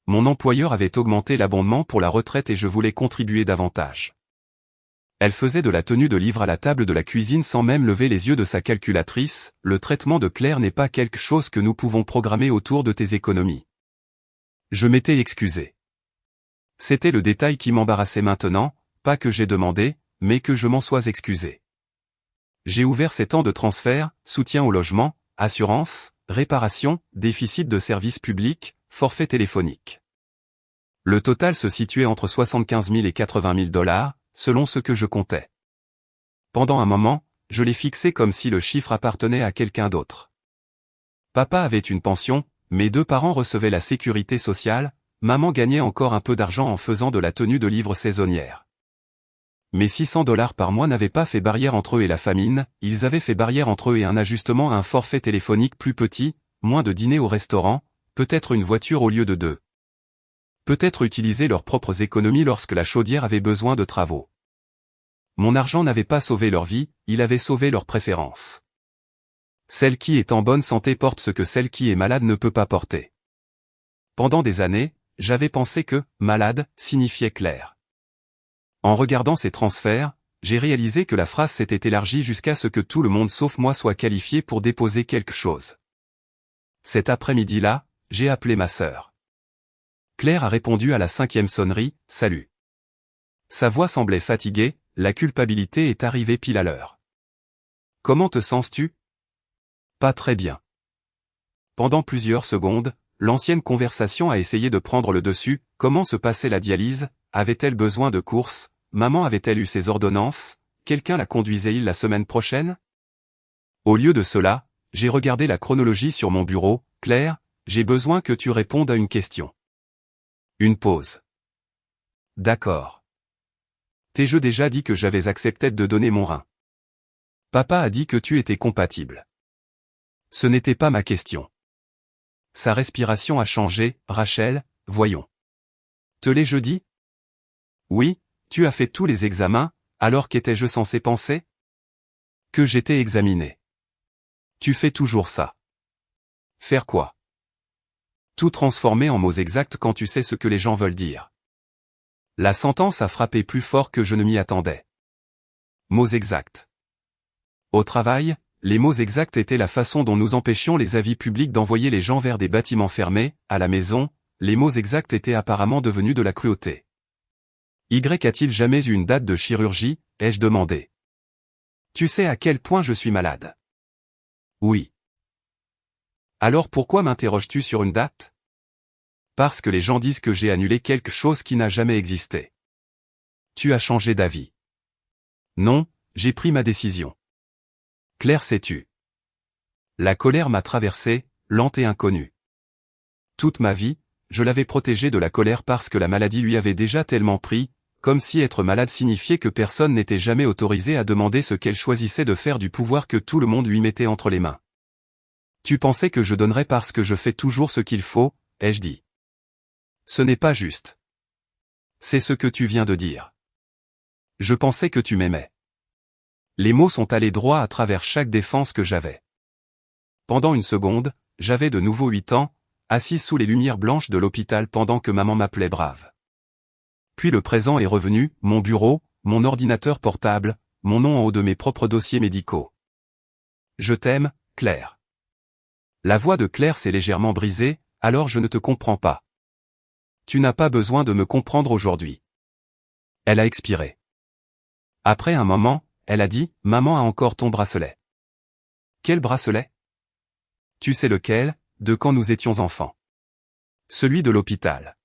Speaker 1: Mon employeur avait augmenté l'abondement pour la retraite et je voulais contribuer davantage. Elle faisait de la tenue de livre à la table de la cuisine sans même lever les yeux de sa calculatrice. Le traitement de Claire n'est pas quelque chose que nous pouvons programmer autour de tes économies. Je m'étais excusé. C'était le détail qui m'embarrassait maintenant, pas que j'ai demandé, mais que je m'en sois excusé. J'ai ouvert ces temps de transfert, soutien au logement, assurance, réparation, déficit de services publics, forfait téléphonique. Le total se situait entre 75 000 et 80 000 $, selon ce que je comptais. Pendant un moment, je l'ai fixé comme si le chiffre appartenait à quelqu'un d'autre. Papa avait une pension, mes 2 parents recevaient la sécurité sociale, maman gagnait encore un peu d'argent en faisant de la tenue de livre saisonnière. Mais $600 par mois n'avaient pas fait barrière entre eux et la famine, ils avaient fait barrière entre eux et un ajustement à un forfait téléphonique plus petit, moins de dîners au restaurant, peut-être une voiture au lieu de 2. Peut-être utiliser leurs propres économies lorsque la chaudière avait besoin de travaux. Mon argent n'avait pas sauvé leur vie, il avait sauvé leurs préférences. Celle qui est en bonne santé porte ce que celle qui est malade ne peut pas porter. Pendant des années, j'avais pensé que « malade » signifiait Claire. En regardant ces transferts, j'ai réalisé que la phrase s'était élargie jusqu'à ce que tout le monde sauf moi soit qualifié pour déposer quelque chose. Cet après-midi-là, j'ai appelé ma sœur. Claire a répondu à la 5e sonnerie, « Salut ». Sa voix semblait fatiguée, la culpabilité est arrivée pile à l'heure. « Comment te sens-tu ? » « Pas très bien. » Pendant plusieurs secondes, l'ancienne conversation a essayé de prendre le dessus. Comment se passait la dialyse? Avait-elle besoin de courses? Maman avait-elle eu ses ordonnances? Quelqu'un la conduisait-il la semaine prochaine? Au lieu de cela, j'ai regardé la chronologie sur mon bureau. « Claire, j'ai besoin que tu répondes à une question. » Une pause. D'accord. T'ai-je déjà dit que j'avais accepté de donner mon rein? Papa a dit que tu étais compatible. Ce n'était pas ma question. Sa respiration a changé. Rachel, voyons. Te l'ai-je dit? Oui, tu as fait tous les examens, alors qu'étais-je censé penser? Que j'étais examiné. Tu fais toujours ça. Faire quoi? Tout transformer en mots exacts quand tu sais ce que les gens veulent dire. La sentence a frappé plus fort que je ne m'y attendais. Mots exacts. Au travail, les mots exacts étaient la façon dont nous empêchions les avis publics d'envoyer les gens vers des bâtiments fermés. À la maison, les mots exacts étaient apparemment devenus de la cruauté. Y a-t-il jamais eu une date de chirurgie? Ai-je demandé. Tu sais à quel point je suis malade? Oui. Alors pourquoi m'interroges-tu sur une date? Parce que les gens disent que j'ai annulé quelque chose qui n'a jamais existé. Tu as changé d'avis. Non, j'ai pris ma décision. Claire, sais-tu? La colère m'a traversé, lente et inconnue. Toute ma vie, je l'avais protégée de la colère parce que la maladie lui avait déjà tellement pris, comme si être malade signifiait que personne n'était jamais autorisé à demander ce qu'elle choisissait de faire du pouvoir que tout le monde lui mettait entre les mains. Tu pensais que je donnerais parce que je fais toujours ce qu'il faut, ai-je dit. Ce n'est pas juste. C'est ce que tu viens de dire. Je pensais que tu m'aimais. Les mots sont allés droit à travers chaque défense que j'avais. Pendant une seconde, j'avais de nouveau 8 ans, assise sous les lumières blanches de l'hôpital pendant que maman m'appelait brave. Puis le présent est revenu, mon bureau, mon ordinateur portable, mon nom en haut de mes propres dossiers médicaux. Je t'aime, Claire. La voix de Claire s'est légèrement brisée, alors je ne te comprends pas. Tu n'as pas besoin de me comprendre aujourd'hui. Elle a expiré. Après un moment, elle a dit, maman a encore ton bracelet. Quel bracelet? Tu sais lequel, de quand nous étions enfants. Celui de l'hôpital.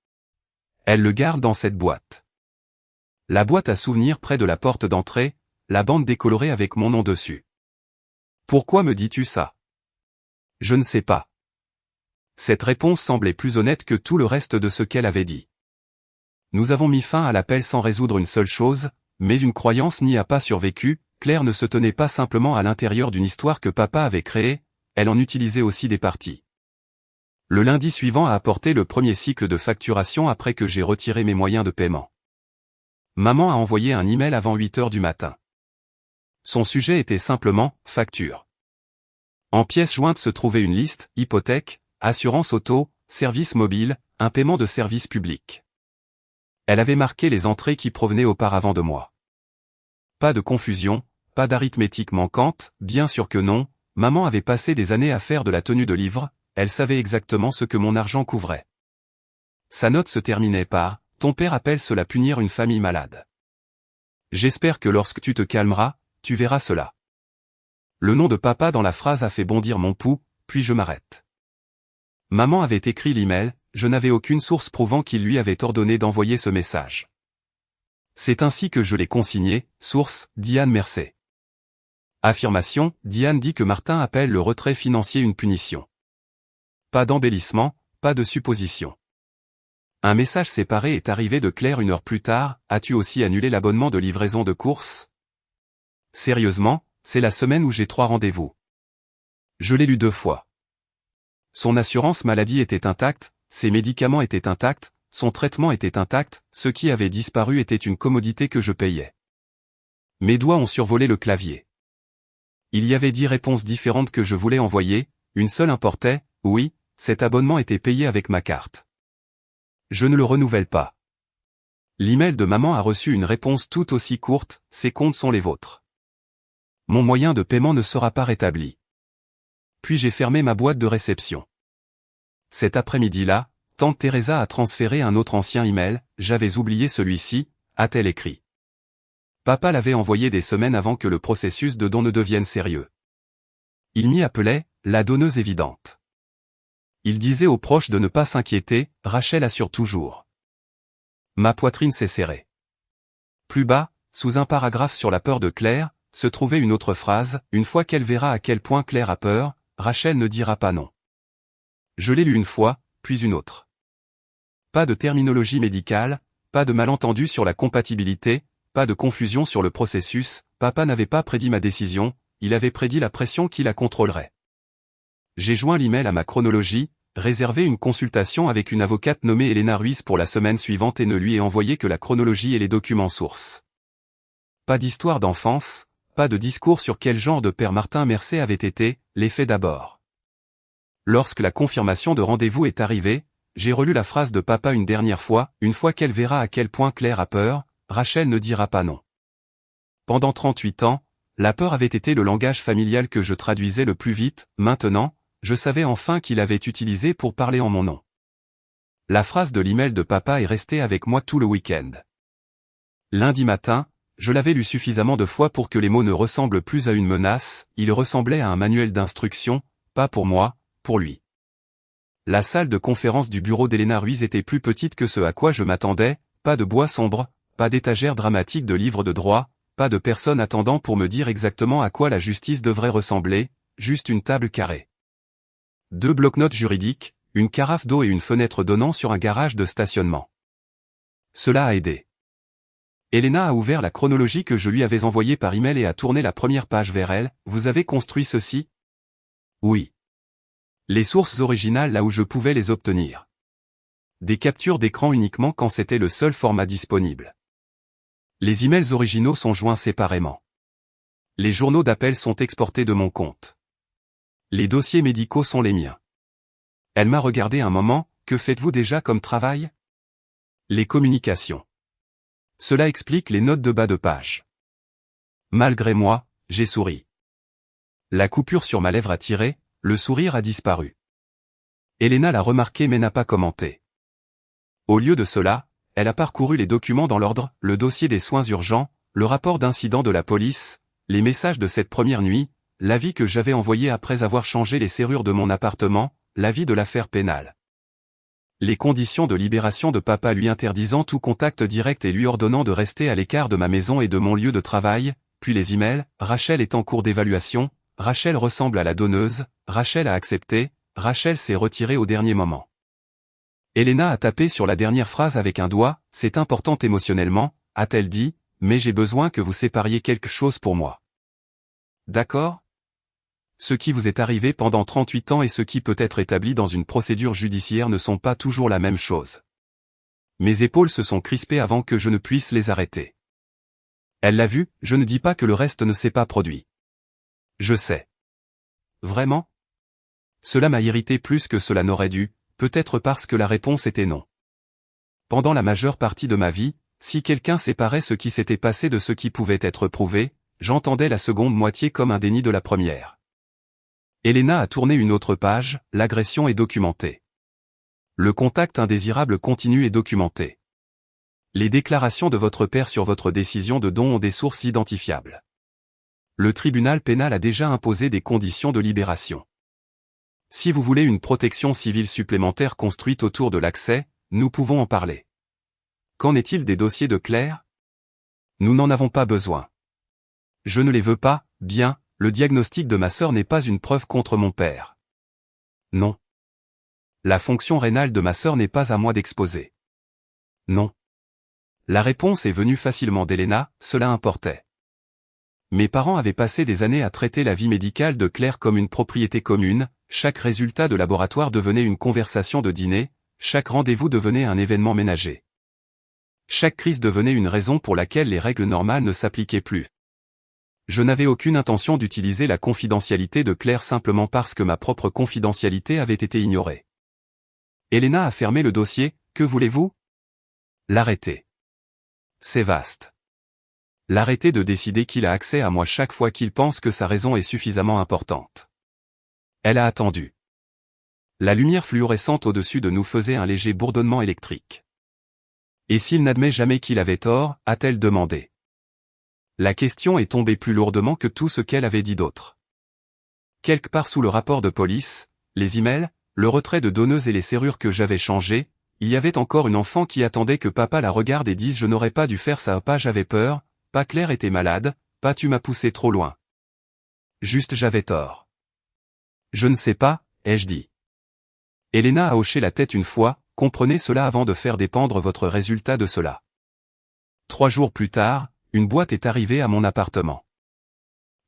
Speaker 1: Elle le garde dans cette boîte. La boîte à souvenirs près de la porte d'entrée, la bande décolorée avec mon nom dessus. Pourquoi me dis-tu ça? Je ne sais pas. Cette réponse semblait plus honnête que tout le reste de ce qu'elle avait dit. Nous avons mis fin à l'appel sans résoudre une seule chose, mais une croyance n'y a pas survécu. Claire ne se tenait pas simplement à l'intérieur d'une histoire que papa avait créée, elle en utilisait aussi des parties. Le lundi suivant a apporté le premier cycle de facturation après que j'ai retiré mes moyens de paiement. Maman a envoyé un email avant 8 heures du matin. Son sujet était simplement « facture ». En pièces jointes se trouvait une liste, hypothèque, assurance auto, service mobile, un paiement de service public. Elle avait marqué les entrées qui provenaient auparavant de moi. Pas de confusion, pas d'arithmétique manquante, bien sûr que non, maman avait passé des années à faire de la tenue de livre, elle savait exactement ce que mon argent couvrait. Sa note se terminait par « Ton père appelle cela punir une famille malade. J'espère que lorsque tu te calmeras, tu verras cela. » Le nom de papa dans la phrase a fait bondir mon pouls, puis je m'arrête. Maman avait écrit l'email, je n'avais aucune source prouvant qu'il lui avait ordonné d'envoyer ce message. C'est ainsi que je l'ai consigné, source, Diane Mercé. Affirmation, Diane dit que Martin appelle le retrait financier une punition. Pas d'embellissement, pas de supposition. Un message séparé est arrivé de Claire 1 heure plus tard, as-tu aussi annulé l'abonnement de livraison de courses? Sérieusement, c'est la semaine où j'ai 3 rendez-vous. Je l'ai lu 2 fois. Son assurance maladie était intacte, ses médicaments étaient intacts, son traitement était intact, ce qui avait disparu était une commodité que je payais. Mes doigts ont survolé le clavier. Il y avait 10 réponses différentes que je voulais envoyer, une seule importait, oui, cet abonnement était payé avec ma carte. Je ne le renouvelle pas. L'email de maman a reçu une réponse tout aussi courte, ces comptes sont les vôtres. Mon moyen de paiement ne sera pas rétabli. Puis j'ai fermé ma boîte de réception. Cet après-midi-là, tante Teresa a transféré un autre ancien email, j'avais oublié celui-ci, a-t-elle écrit. Papa l'avait envoyé des semaines avant que le processus de don ne devienne sérieux. Il m'y appelait, la donneuse évidente. Il disait aux proches de ne pas s'inquiéter, Rachel assure toujours. Ma poitrine s'est serrée. Plus bas, sous un paragraphe sur la peur de Claire, se trouvait une autre phrase, une fois qu'elle verra à quel point Claire a peur, Rachel ne dira pas non. Je l'ai lu une fois, puis une autre. Pas de terminologie médicale, pas de malentendu sur la compatibilité, pas de confusion sur le processus, papa n'avait pas prédit ma décision, il avait prédit la pression qui la contrôlerait. J'ai joint l'email à ma chronologie, réservé une consultation avec une avocate nommée Elena Ruiz pour la semaine suivante et ne lui ai envoyé que la chronologie et les documents sources. Pas d'histoire d'enfance, pas de discours sur quel genre de père Martin Mercé avait été, les faits d'abord. Lorsque la confirmation de rendez-vous est arrivée, j'ai relu la phrase de papa une dernière fois, une fois qu'elle verra à quel point Claire a peur, Rachel ne dira pas non. Pendant 38 ans, la peur avait été le langage familial que je traduisais le plus vite, maintenant, je savais enfin qu'il avait utilisé pour parler en mon nom. La phrase de l'email de papa est restée avec moi tout le week-end. Lundi matin, je l'avais lu suffisamment de fois pour que les mots ne ressemblent plus à une menace, ils ressemblaient à un manuel d'instruction, pas pour moi, pour lui. La salle de conférence du bureau d'Elena Ruiz était plus petite que ce à quoi je m'attendais, pas de bois sombre, pas d'étagère dramatique de livres de droit, pas de personne attendant pour me dire exactement à quoi la justice devrait ressembler, juste une table carrée. 2 bloc-notes juridiques, une carafe d'eau et une fenêtre donnant sur un garage de stationnement. Cela a aidé. Elena a ouvert la chronologie que je lui avais envoyée par email et a tourné la première page vers elle. Vous avez construit ceci? Oui. Les sources originales là où je pouvais les obtenir. Des captures d'écran uniquement quand c'était le seul format disponible. Les emails originaux sont joints séparément. Les journaux d'appel sont exportés de mon compte. Les dossiers médicaux sont les miens. Elle m'a regardé un moment, que faites-vous déjà comme travail? Les communications. Cela explique les notes de bas de page. Malgré moi, j'ai souri. La coupure sur ma lèvre a tiré, le sourire a disparu. Elena l'a remarqué mais n'a pas commenté. Au lieu de cela, elle a parcouru les documents dans l'ordre, le dossier des soins urgents, le rapport d'incident de la police, les messages de cette première nuit, l'avis que j'avais envoyé après avoir changé les serrures de mon appartement, l'avis de l'affaire pénale. Les conditions de libération de papa lui interdisant tout contact direct et lui ordonnant de rester à l'écart de ma maison et de mon lieu de travail, puis les emails, Rachel est en cours d'évaluation, Rachel ressemble à la donneuse, Rachel a accepté, Rachel s'est retirée au dernier moment. Elena a tapé sur la dernière phrase avec un doigt, c'est important émotionnellement, a-t-elle dit, mais j'ai besoin que vous sépariez quelque chose pour moi. D'accord? Ce qui vous est arrivé pendant 38 ans et ce qui peut être établi dans une procédure judiciaire ne sont pas toujours la même chose. Mes épaules se sont crispées avant que je ne puisse les arrêter. Elle l'a vu, je ne dis pas que le reste ne s'est pas produit. Je sais. Vraiment? Cela m'a irrité plus que cela n'aurait dû, peut-être parce que la réponse était non. Pendant la majeure partie de ma vie, si quelqu'un séparait ce qui s'était passé de ce qui pouvait être prouvé, j'entendais la seconde moitié comme un déni de la première. Elena a tourné une autre page, l'agression est documentée. Le contact indésirable continu est documenté. Les déclarations de votre père sur votre décision de don ont des sources identifiables. Le tribunal pénal a déjà imposé des conditions de libération. Si vous voulez une protection civile supplémentaire construite autour de l'accès, nous pouvons en parler. Qu'en est-il des dossiers de Claire? Nous n'en avons pas besoin. Je ne les veux pas, bien, le diagnostic de ma sœur n'est pas une preuve contre mon père. Non. La fonction rénale de ma sœur n'est pas à moi d'exposer. Non. La réponse est venue facilement d'Elena, cela importait. Mes parents avaient passé des années à traiter la vie médicale de Claire comme une propriété commune, chaque résultat de laboratoire devenait une conversation de dîner, chaque rendez-vous devenait un événement ménager. Chaque crise devenait une raison pour laquelle les règles normales ne s'appliquaient plus. Je n'avais aucune intention d'utiliser la confidentialité de Claire simplement parce que ma propre confidentialité avait été ignorée. Elena a fermé le dossier, que voulez-vous? L'arrêter. C'est vaste. L'arrêter de décider qu'il a accès à moi chaque fois qu'il pense que sa raison est suffisamment importante. Elle a attendu. La lumière fluorescente au-dessus de nous faisait un léger bourdonnement électrique. Et s'il n'admet jamais qu'il avait tort, a-t-elle demandé. La question est tombée plus lourdement que tout ce qu'elle avait dit d'autre. Quelque part sous le rapport de police, les emails, le retrait de donneuse et les serrures que j'avais changées, il y avait encore une enfant qui attendait que papa la regarde et dise je n'aurais pas dû faire ça, pas j'avais peur, pas Claire était malade, pas tu m'as poussé trop loin. Juste j'avais tort. Je ne sais pas, ai-je dit. Elena a hoché la tête une fois, comprenez cela avant de faire dépendre votre résultat de cela. 3 jours plus tard, une boîte est arrivée à mon appartement.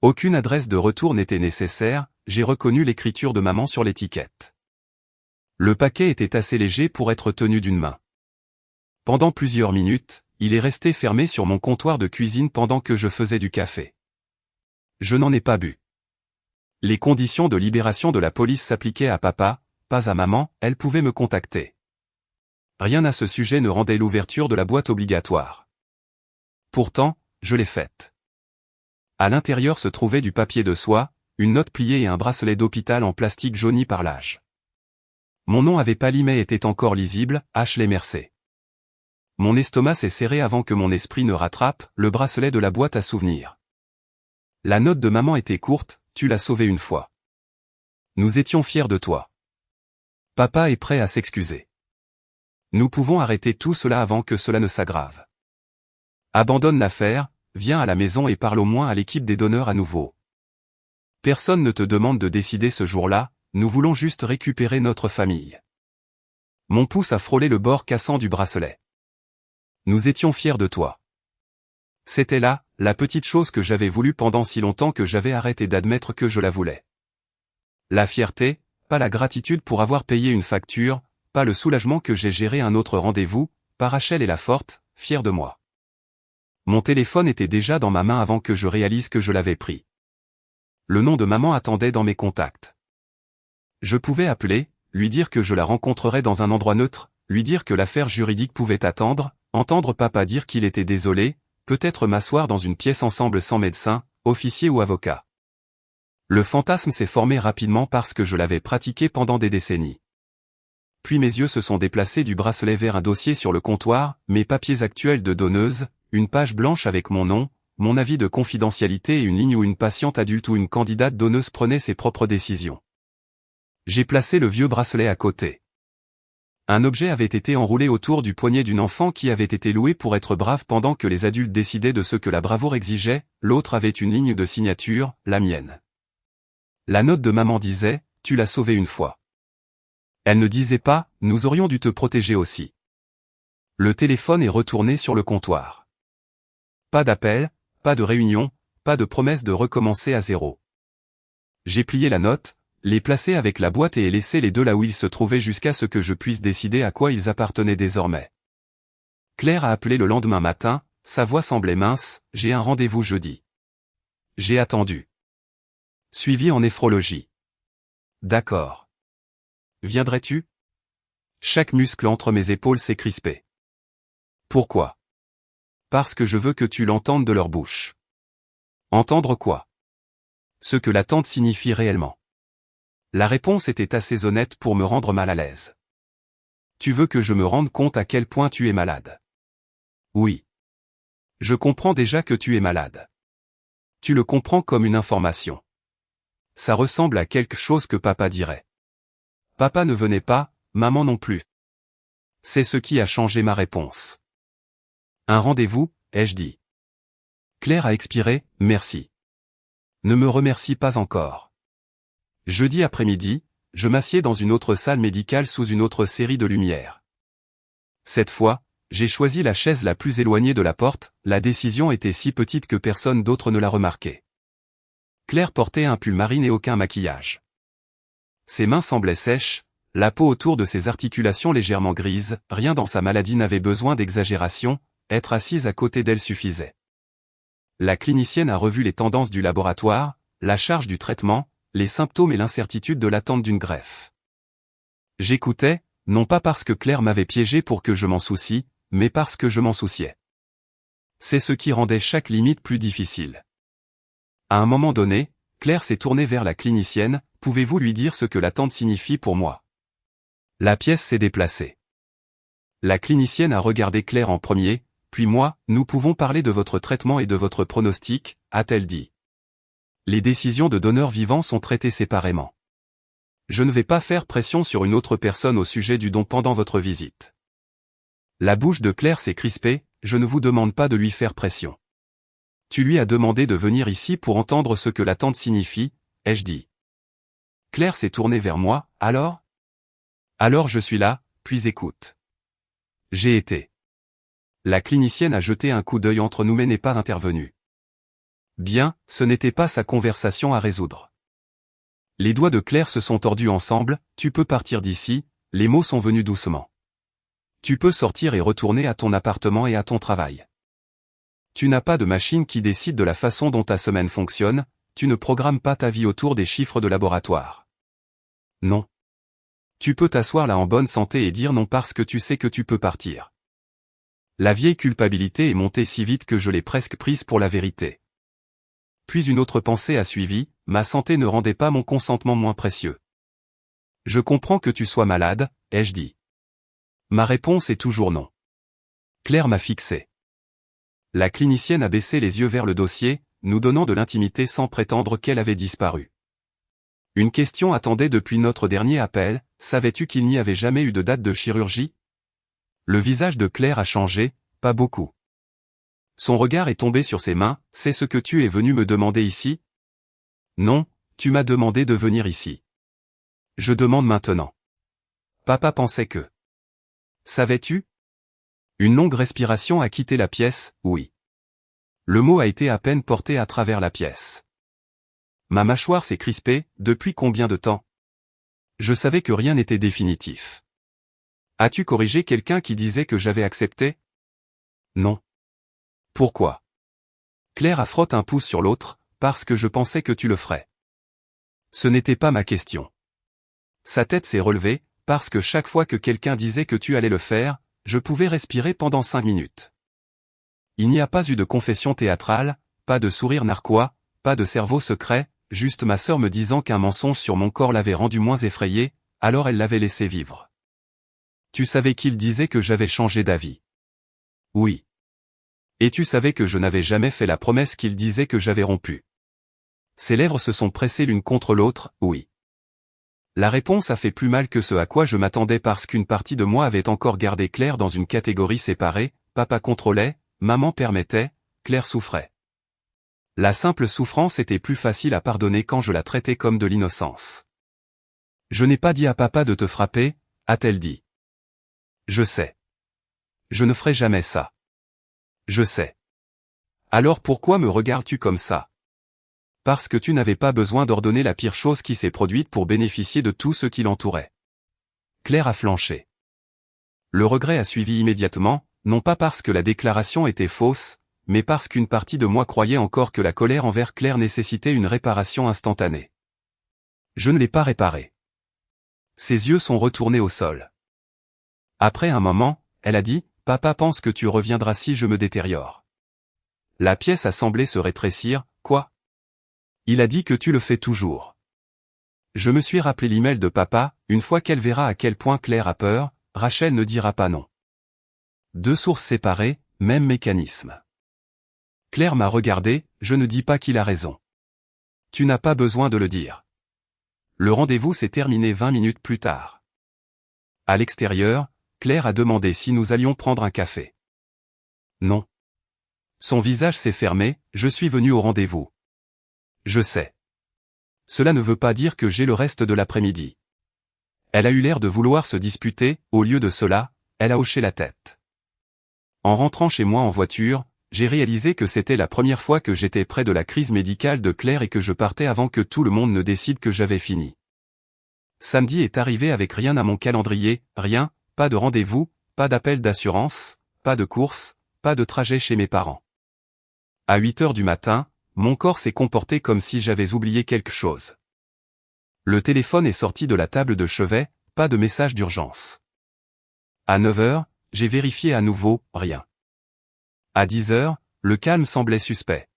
Speaker 1: Aucune adresse de retour n'était nécessaire, j'ai reconnu l'écriture de maman sur l'étiquette. Le paquet était assez léger pour être tenu d'une main. Pendant plusieurs minutes, il est resté fermé sur mon comptoir de cuisine pendant que je faisais du café. Je n'en ai pas bu. Les conditions de libération de la police s'appliquaient à papa, pas à maman, elle pouvait me contacter. Rien à ce sujet ne rendait l'ouverture de la boîte obligatoire. Pourtant, je l'ai faite. À l'intérieur se trouvait du papier de soie, une note pliée et un bracelet d'hôpital en plastique jauni par l'âge. Mon nom avait pâli mais était encore lisible, Ashley Mercé. Mon estomac s'est serré avant que mon esprit ne rattrape le bracelet de la boîte à souvenirs. La note de maman était courte, tu l'as sauvé une fois. Nous étions fiers de toi. Papa est prêt à s'excuser. Nous pouvons arrêter tout cela avant que cela ne s'aggrave. Abandonne l'affaire, viens à la maison et parle au moins à l'équipe des donneurs à nouveau. Personne ne te demande de décider ce jour-là, nous voulons juste récupérer notre famille. Mon pouce a frôlé le bord cassant du bracelet. Nous étions fiers de toi. C'était là, la petite chose que j'avais voulu pendant si longtemps que j'avais arrêté d'admettre que je la voulais. La fierté, pas la gratitude pour avoir payé une facture, pas le soulagement que j'ai géré un autre rendez-vous, pas Rachel et la forte, fière de moi. Mon téléphone était déjà dans ma main avant que je réalise que je l'avais pris. Le nom de maman attendait dans mes contacts. Je pouvais appeler, lui dire que je la rencontrerais dans un endroit neutre, lui dire que l'affaire juridique pouvait attendre, entendre papa dire qu'il était désolé, peut-être m'asseoir dans une pièce ensemble sans médecin, officier ou avocat. Le fantasme s'est formé rapidement parce que je l'avais pratiqué pendant des décennies. Puis mes yeux se sont déplacés du bracelet vers un dossier sur le comptoir, mes papiers actuels de donneuse, une page blanche avec mon nom, mon avis de confidentialité et une ligne où une patiente adulte ou une candidate donneuse prenait ses propres décisions. J'ai placé le vieux bracelet à côté. Un objet avait été enroulé autour du poignet d'une enfant qui avait été louée pour être brave pendant que les adultes décidaient de ce que la bravoure exigeait, l'autre avait une ligne de signature, la mienne. La note de maman disait, tu l'as sauvé une fois. Elle ne disait pas, nous aurions dû te protéger aussi. Le téléphone est retourné sur le comptoir. Pas d'appel, pas de réunion, pas de promesse de recommencer à zéro. J'ai plié la note, les placé avec la boîte et laissé les deux là où ils se trouvaient jusqu'à ce que je puisse décider à quoi ils appartenaient désormais. Claire a appelé le lendemain matin, sa voix semblait mince, j'ai un rendez-vous jeudi. J'ai attendu. Suivi en néphrologie. D'accord. Viendrais-tu? Chaque muscle entre mes épaules s'est crispé. Pourquoi? Parce que je veux que tu l'entendes de leur bouche. Entendre quoi? Ce que l'attente signifie réellement. La réponse était assez honnête pour me rendre mal à l'aise. Tu veux que je me rende compte à quel point tu es malade? Oui. Je comprends déjà que tu es malade. Tu le comprends comme une information. Ça ressemble à quelque chose que papa dirait. Papa ne venait pas, maman non plus. C'est ce qui a changé ma réponse. Un rendez-vous, ai-je dit. Claire a expiré, merci. Ne me remercie pas encore. Jeudi après-midi, je m'assieds dans une autre salle médicale sous une autre série de lumières. Cette fois, j'ai choisi la chaise la plus éloignée de la porte, la décision était si petite que personne d'autre ne l'a remarqué. Claire portait un pull marine et aucun maquillage. Ses mains semblaient sèches, la peau autour de ses articulations légèrement grise, rien dans sa maladie n'avait besoin d'exagération, être assise à côté d'elle suffisait. La clinicienne a revu les tendances du laboratoire, la charge du traitement, les symptômes et l'incertitude de l'attente d'une greffe. J'écoutais, non pas parce que Claire m'avait piégé pour que je m'en soucie, mais parce que je m'en souciais. C'est ce qui rendait chaque limite plus difficile. À un moment donné, Claire s'est tournée vers la clinicienne, pouvez-vous lui dire ce que l'attente signifie pour moi? La pièce s'est déplacée. La clinicienne a regardé Claire en premier, puis moi, nous pouvons parler de votre traitement et de votre pronostic, a-t-elle dit. Les décisions de donneurs vivants sont traitées séparément. Je ne vais pas faire pression sur une autre personne au sujet du don pendant votre visite. La bouche de Claire s'est crispée, je ne vous demande pas de lui faire pression. Tu lui as demandé de venir ici pour entendre ce que l'attente signifie, ai-je dit. Claire s'est tournée vers moi, alors? Alors je suis là, puis écoute. J'ai été. La clinicienne a jeté un coup d'œil entre nous mais n'est pas intervenue. Bien, ce n'était pas sa conversation à résoudre. Les doigts de Claire se sont tordus ensemble, tu peux partir d'ici, les mots sont venus doucement. Tu peux sortir et retourner à ton appartement et à ton travail. Tu n'as pas de machine qui décide de la façon dont ta semaine fonctionne, tu ne programmes pas ta vie autour des chiffres de laboratoire. Non. Tu peux t'asseoir là en bonne santé et dire non parce que tu sais que tu peux partir. La vieille culpabilité est montée si vite que je l'ai presque prise pour la vérité. Puis une autre pensée a suivi, ma santé ne rendait pas mon consentement moins précieux. Je comprends que tu sois malade, ai-je dit. Ma réponse est toujours non. Claire m'a fixé. La clinicienne a baissé les yeux vers le dossier, nous donnant de l'intimité sans prétendre qu'elle avait disparu. Une question attendait depuis notre dernier appel, savais-tu qu'il n'y avait jamais eu de date de chirurgie? Le visage de Claire a changé, pas beaucoup. Son regard est tombé sur ses mains, c'est ce que tu es venu me demander ici? Non, tu m'as demandé de venir ici. Je demande maintenant. Papa pensait que. Savais-tu? Une longue respiration a quitté la pièce, oui. Le mot a été à peine porté à travers la pièce. Ma mâchoire s'est crispée, depuis combien de temps? Je savais que rien n'était définitif. As-tu corrigé quelqu'un qui disait que j'avais accepté? Non. Pourquoi? Claire a frotté un pouce sur l'autre, parce que je pensais que tu le ferais. Ce n'était pas ma question. Sa tête s'est relevée, parce que chaque fois que quelqu'un disait que tu allais le faire, je pouvais respirer pendant 5 minutes. Il n'y a pas eu de confession théâtrale, pas de sourire narquois, pas de cerveau secret, juste ma sœur me disant qu'un mensonge sur mon corps l'avait rendu moins effrayé, alors elle l'avait laissé vivre. Tu savais qu'il disait que j'avais changé d'avis. Oui. Et tu savais que je n'avais jamais fait la promesse qu'il disait que j'avais rompue. Ses lèvres se sont pressées l'une contre l'autre, oui. La réponse a fait plus mal que ce à quoi je m'attendais parce qu'une partie de moi avait encore gardé Claire dans une catégorie séparée, papa contrôlait, maman permettait, Claire souffrait. La simple souffrance était plus facile à pardonner quand je la traitais comme de l'innocence. Je n'ai pas dit à papa de te frapper, a-t-elle dit. Je sais. Je ne ferai jamais ça. Je sais. Alors pourquoi me regardes-tu comme ça? Parce que tu n'avais pas besoin d'ordonner la pire chose qui s'est produite pour bénéficier de tout ce qui l'entourait. Claire a flanché. Le regret a suivi immédiatement, non pas parce que la déclaration était fausse, mais parce qu'une partie de moi croyait encore que la colère envers Claire nécessitait une réparation instantanée. Je ne l'ai pas réparée. Ses yeux sont retournés au sol. Après un moment, elle a dit, « Papa pense que tu reviendras si je me détériore. » La pièce a semblé se rétrécir, « Quoi ? » Il a dit que tu le fais toujours. Je me suis rappelé l'email de papa, une fois qu'elle verra à quel point Claire a peur, Rachel ne dira pas non. Deux sources séparées, même mécanisme. Claire m'a regardé, je ne dis pas qu'il a raison. Tu n'as pas besoin de le dire. Le rendez-vous s'est terminé 20 minutes plus tard. À l'extérieur, Claire a demandé si nous allions prendre un café. Non. Son visage s'est fermé, je suis venu au rendez-vous. Je sais. Cela ne veut pas dire que j'ai le reste de l'après-midi. Elle a eu l'air de vouloir se disputer, au lieu de cela, elle a hoché la tête. En rentrant chez moi en voiture, j'ai réalisé que c'était la première fois que j'étais près de la crise médicale de Claire et que je partais avant que tout le monde ne décide que j'avais fini. Samedi est arrivé avec rien à mon calendrier, rien, pas de rendez-vous, pas d'appel d'assurance, pas de course, pas de trajet chez mes parents. À 8 heures du matin, mon corps s'est comporté comme si j'avais oublié quelque chose. Le téléphone est sorti de la table de chevet, pas de message d'urgence. À 9 heures, j'ai vérifié à nouveau, rien. À 10 heures, le calme semblait suspect.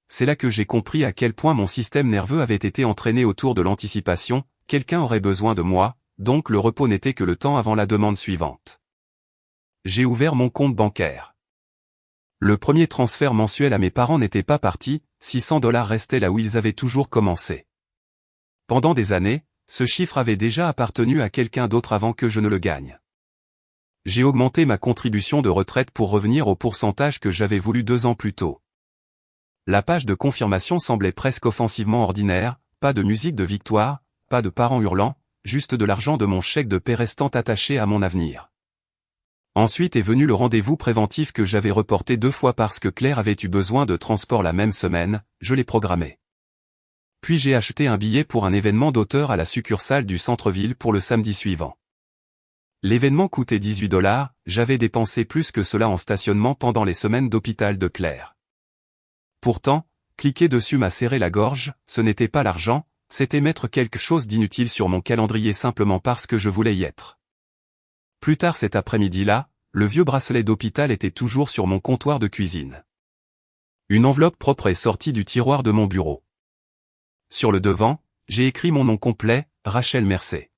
Speaker 1: C'est là que j'ai compris à quel point mon système nerveux avait été entraîné autour de l'anticipation, quelqu'un aurait besoin de moi, donc le repos n'était que le temps avant la demande suivante. J'ai ouvert mon compte bancaire. Le premier transfert mensuel à mes parents n'était pas parti, $600 restaient là où ils avaient toujours commencé. Pendant des années, ce chiffre avait déjà appartenu à quelqu'un d'autre avant que je ne le gagne. J'ai augmenté ma contribution de retraite pour revenir au pourcentage que j'avais voulu 2 ans plus tôt. La page de confirmation semblait presque offensivement ordinaire, pas de musique de victoire, pas de parents hurlants, juste de l'argent de mon chèque de paie restant attaché à mon avenir. Ensuite est venu le rendez-vous préventif que j'avais reporté 2 fois parce que Claire avait eu besoin de transport la même semaine, je l'ai programmé. Puis j'ai acheté un billet pour un événement d'auteur à la succursale du centre-ville pour le samedi suivant. L'événement coûtait $18, j'avais dépensé plus que cela en stationnement pendant les semaines d'hôpital de Claire. Pourtant, cliquer dessus m'a serré la gorge, ce n'était pas l'argent, c'était mettre quelque chose d'inutile sur mon calendrier simplement parce que je voulais y être. Plus tard cet après-midi-là, le vieux bracelet d'hôpital était toujours sur mon comptoir de cuisine. Une enveloppe propre est sortie du tiroir de mon bureau. Sur le devant, j'ai écrit mon nom complet, Rachel Mercé.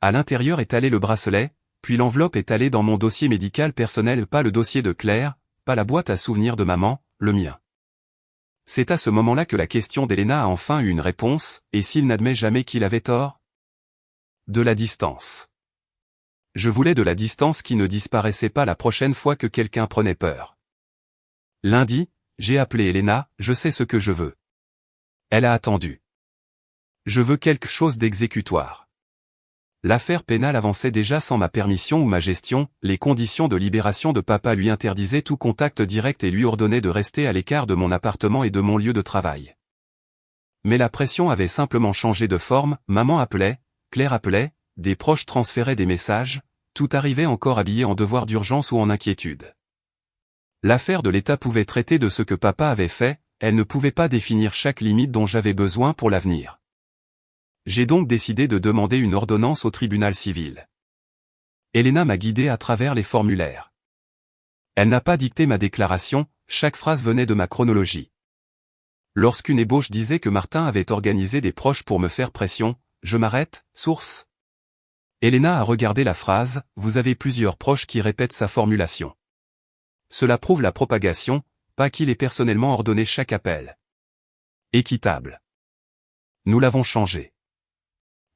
Speaker 1: À l'intérieur est allé le bracelet, puis l'enveloppe est allée dans mon dossier médical personnel, pas le dossier de Claire, pas la boîte à souvenirs de maman, le mien. C'est à ce moment-là que la question d'Elena a enfin eu une réponse, et s'il n'admet jamais qu'il avait tort? De la distance. Je voulais de la distance qui ne disparaissait pas la prochaine fois que quelqu'un prenait peur. Lundi, j'ai appelé Elena, je sais ce que je veux. Elle a attendu. Je veux quelque chose d'exécutoire. L'affaire pénale avançait déjà sans ma permission ou ma gestion, les conditions de libération de papa lui interdisaient tout contact direct et lui ordonnaient de rester à l'écart de mon appartement et de mon lieu de travail. Mais la pression avait simplement changé de forme, maman appelait, Claire appelait, des proches transféraient des messages, tout arrivait encore habillé en devoir d'urgence ou en inquiétude. L'affaire de l'État pouvait traiter de ce que papa avait fait, elle ne pouvait pas définir chaque limite dont j'avais besoin pour l'avenir. J'ai donc décidé de demander une ordonnance au tribunal civil. Elena m'a guidé à travers les formulaires. Elle n'a pas dicté ma déclaration, chaque phrase venait de ma chronologie. Lorsqu'une ébauche disait que Martin avait organisé des proches pour me faire pression, je m'arrête, source. Elena a regardé la phrase, vous avez plusieurs proches qui répètent sa formulation. Cela prouve la propagation, pas qu'il ait personnellement ordonné chaque appel. Équitable. Nous l'avons changé.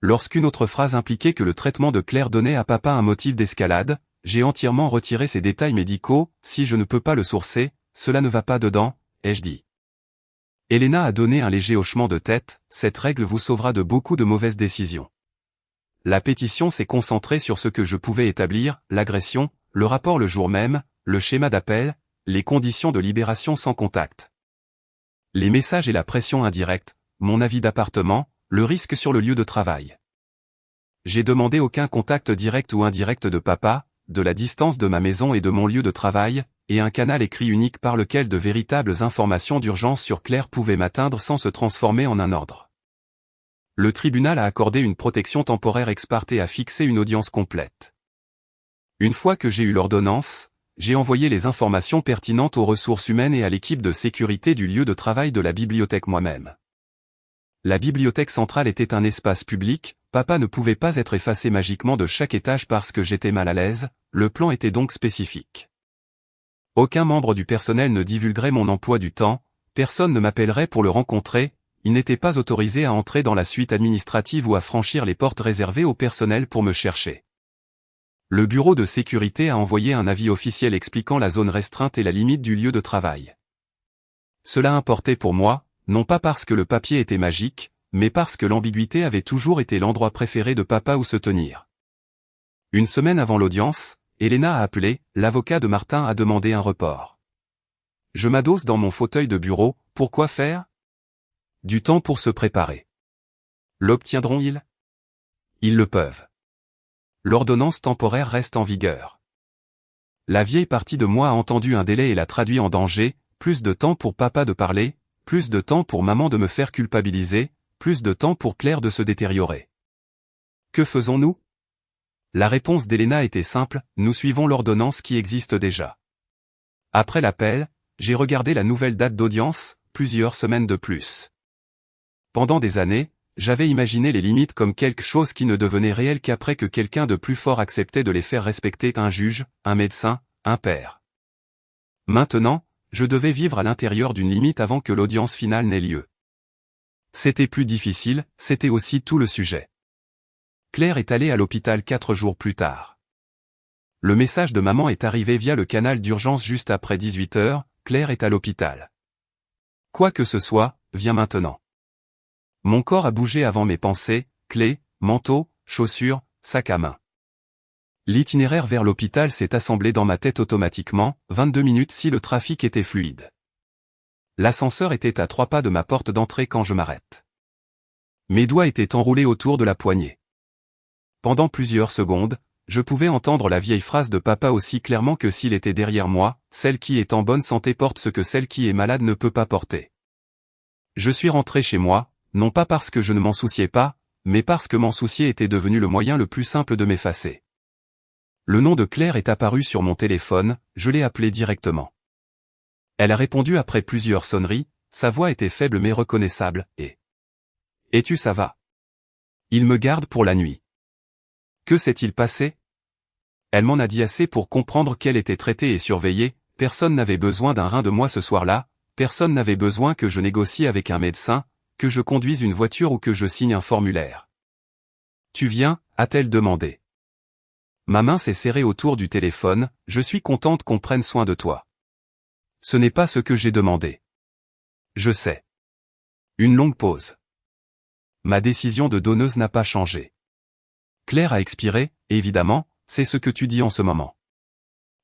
Speaker 1: Lorsqu'une autre phrase impliquait que le traitement de Claire donnait à papa un motif d'escalade, j'ai entièrement retiré ces détails médicaux, si je ne peux pas le sourcer, cela ne va pas dedans, ai-je dit. Elena a donné un léger hochement de tête, cette règle vous sauvera de beaucoup de mauvaises décisions. La pétition s'est concentrée sur ce que je pouvais établir, l'agression, le rapport le jour même, le schéma d'appel, les conditions de libération sans contact. Les messages et la pression indirecte, mon avis d'appartement, le risque sur le lieu de travail. J'ai demandé aucun contact direct ou indirect de papa, de la distance de ma maison et de mon lieu de travail, et un canal écrit unique par lequel de véritables informations d'urgence sur Claire pouvaient m'atteindre sans se transformer en un ordre. Le tribunal a accordé une protection temporaire ex parte et a fixé une audience complète. Une fois que j'ai eu l'ordonnance, j'ai envoyé les informations pertinentes aux ressources humaines et à l'équipe de sécurité du lieu de travail de la bibliothèque moi-même. La bibliothèque centrale était un espace public, papa ne pouvait pas être effacé magiquement de chaque étage parce que j'étais mal à l'aise, le plan était donc spécifique. Aucun membre du personnel ne divulguerait mon emploi du temps, personne ne m'appellerait pour le rencontrer, il n'était pas autorisé à entrer dans la suite administrative ou à franchir les portes réservées au personnel pour me chercher. Le bureau de sécurité a envoyé un avis officiel expliquant la zone restreinte et la limite du lieu de travail. Cela importait pour moi, non pas parce que le papier était magique, mais parce que l'ambiguïté avait toujours été l'endroit préféré de papa où se tenir. Une semaine avant l'audience, Elena a appelé, l'avocat de Martin a demandé un report. Je m'adosse dans mon fauteuil de bureau, pourquoi faire? Du temps pour se préparer. L'obtiendront-ils? Ils le peuvent. L'ordonnance temporaire reste en vigueur. La vieille partie de moi a entendu un délai et l'a traduit en danger, plus de temps pour papa de parler, plus de temps pour maman de me faire culpabiliser, plus de temps pour Claire de se détériorer. Que faisons-nous? La réponse d'Elena était simple, nous suivons l'ordonnance qui existe déjà. Après l'appel, j'ai regardé la nouvelle date d'audience, plusieurs semaines de plus. Pendant des années, j'avais imaginé les limites comme quelque chose qui ne devenait réel qu'après que quelqu'un de plus fort acceptait de les faire respecter, un juge, un médecin, un père. Maintenant, je devais vivre à l'intérieur d'une limite avant que l'audience finale n'ait lieu. C'était plus difficile, c'était aussi tout le sujet. Claire est allée à l'hôpital 4 jours plus tard. Le message de maman est arrivé via le canal d'urgence juste après 18 h, Claire est à l'hôpital. Quoi que ce soit, viens maintenant. Mon corps a bougé avant mes pensées, clés, manteau, chaussures, sac à main. L'itinéraire vers l'hôpital s'est assemblé dans ma tête automatiquement, 22 minutes si le trafic était fluide. L'ascenseur était à 3 pas de ma porte d'entrée quand je m'arrête. Mes doigts étaient enroulés autour de la poignée. Pendant plusieurs secondes, je pouvais entendre la vieille phrase de papa aussi clairement que s'il était derrière moi, celle qui est en bonne santé porte ce que celle qui est malade ne peut pas porter. Je suis rentré chez moi, non pas parce que je ne m'en souciais pas, mais parce que m'en soucier était devenu le moyen le plus simple de m'effacer. Le nom de Claire est apparu sur mon téléphone, je l'ai appelée directement. Elle a répondu après plusieurs sonneries, sa voix était faible mais reconnaissable, et... « Es-tu ça va? Il me garde pour la nuit. » Que s'est-il passé? Elle m'en a dit assez pour comprendre qu'elle était traitée et surveillée, personne n'avait besoin d'un rein de moi ce soir-là, personne n'avait besoin que je négocie avec un médecin, que je conduise une voiture ou que je signe un formulaire. Tu viens, a-t-elle demandé. Ma main s'est serrée autour du téléphone, je suis contente qu'on prenne soin de toi. Ce n'est pas ce que j'ai demandé. Je sais. Une longue pause. Ma décision de donneuse n'a pas changé. Claire a expiré, évidemment, c'est ce que tu dis en ce moment.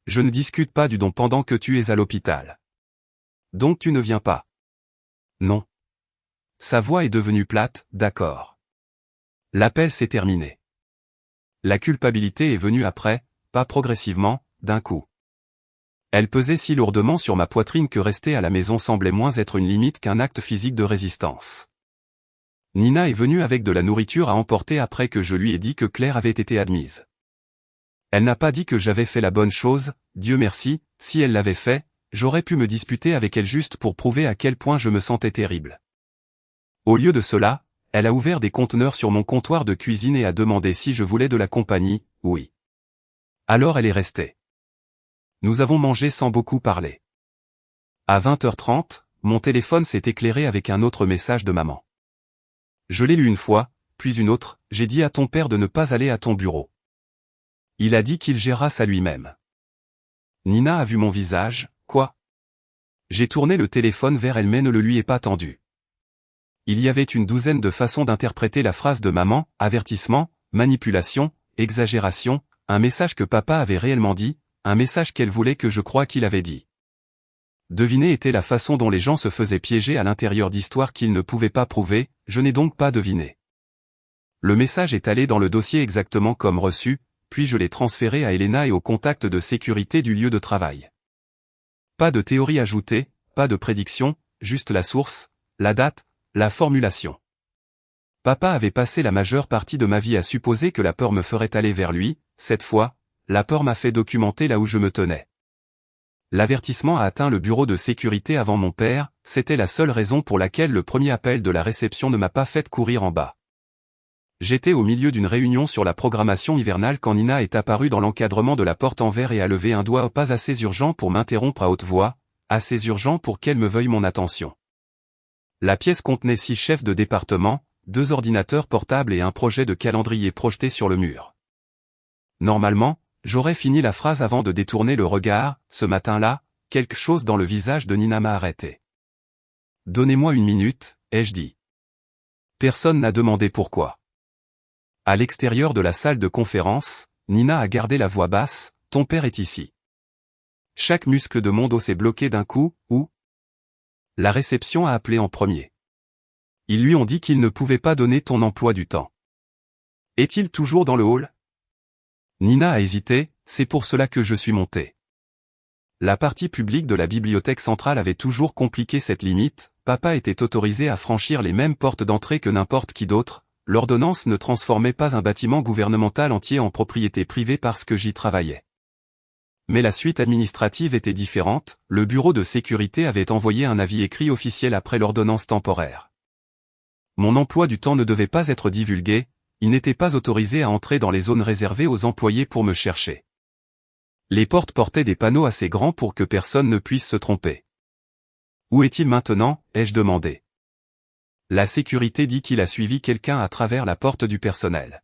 Speaker 1: Je ne discute pas du don pendant que tu es à l'hôpital. Donc tu ne viens pas. Non. Sa voix est devenue plate, d'accord. L'appel s'est terminé. La culpabilité est venue après, pas progressivement, d'un coup. Elle pesait si lourdement sur ma poitrine que rester à la maison semblait moins être une limite qu'un acte physique de résistance. Nina est venue avec de la nourriture à emporter après que je lui ai dit que Claire avait été admise. Elle n'a pas dit que j'avais fait la bonne chose, Dieu merci, si elle l'avait fait, j'aurais pu me disputer avec elle juste pour prouver à quel point je me sentais terrible. Au lieu de cela, elle a ouvert des conteneurs sur mon comptoir de cuisine et a demandé si je voulais de la compagnie, oui. Alors elle est restée. Nous avons mangé sans beaucoup parler. À 20h30, mon téléphone s'est éclairé avec un autre message de maman. Je l'ai lu une fois, puis une autre, j'ai dit à ton père de ne pas aller à ton bureau. Il a dit qu'il gérera ça lui-même. Nina a vu mon visage, quoi? J'ai tourné le téléphone vers elle mais ne le lui ai pas tendu. Il y avait une douzaine de façons d'interpréter la phrase de maman, avertissement, manipulation, exagération, un message que papa avait réellement dit, un message qu'elle voulait que je croie qu'il avait dit. Deviner était la façon dont les gens se faisaient piéger à l'intérieur d'histoires qu'ils ne pouvaient pas prouver, je n'ai donc pas deviné. Le message est allé dans le dossier exactement comme reçu, puis je l'ai transféré à Elena et au contact de sécurité du lieu de travail. Pas de théorie ajoutée, pas de prédiction, juste la source, la date, la formulation. Papa avait passé la majeure partie de ma vie à supposer que la peur me ferait aller vers lui, cette fois, la peur m'a fait documenter là où je me tenais. L'avertissement a atteint le bureau de sécurité avant mon père, c'était la seule raison pour laquelle le premier appel de la réception ne m'a pas fait courir en bas. J'étais au milieu d'une réunion sur la programmation hivernale quand Nina est apparue dans l'encadrement de la porte en verre et a levé un doigt pas assez urgent pour m'interrompre à haute voix, assez urgent pour qu'elle me veuille mon attention. La pièce contenait 6 chefs de département, 2 ordinateurs portables et un projet de calendrier projeté sur le mur. Normalement, j'aurais fini la phrase avant de détourner le regard, ce matin-là, quelque chose dans le visage de Nina m'a arrêté. « Donnez-moi une minute », ai-je dit. Personne n'a demandé pourquoi. À l'extérieur de la salle de conférence, Nina a gardé la voix basse, « Ton père est ici. » Chaque muscle de mon dos s'est bloqué d'un coup, ou la réception a appelé en premier. Ils lui ont dit qu'ils ne pouvaient pas donner ton emploi du temps. Est-il toujours dans le hall? Nina a hésité, c'est pour cela que je suis monté. La partie publique de la bibliothèque centrale avait toujours compliqué cette limite, papa était autorisé à franchir les mêmes portes d'entrée que n'importe qui d'autre, l'ordonnance ne transformait pas un bâtiment gouvernemental entier en propriété privée parce que j'y travaillais. Mais la suite administrative était différente, le bureau de sécurité avait envoyé un avis écrit officiel après l'ordonnance temporaire. Mon emploi du temps ne devait pas être divulgué, il n'était pas autorisé à entrer dans les zones réservées aux employés pour me chercher. Les portes portaient des panneaux assez grands pour que personne ne puisse se tromper. Où est-il maintenant, ai-je demandé. La sécurité dit qu'il a suivi quelqu'un à travers la porte du personnel.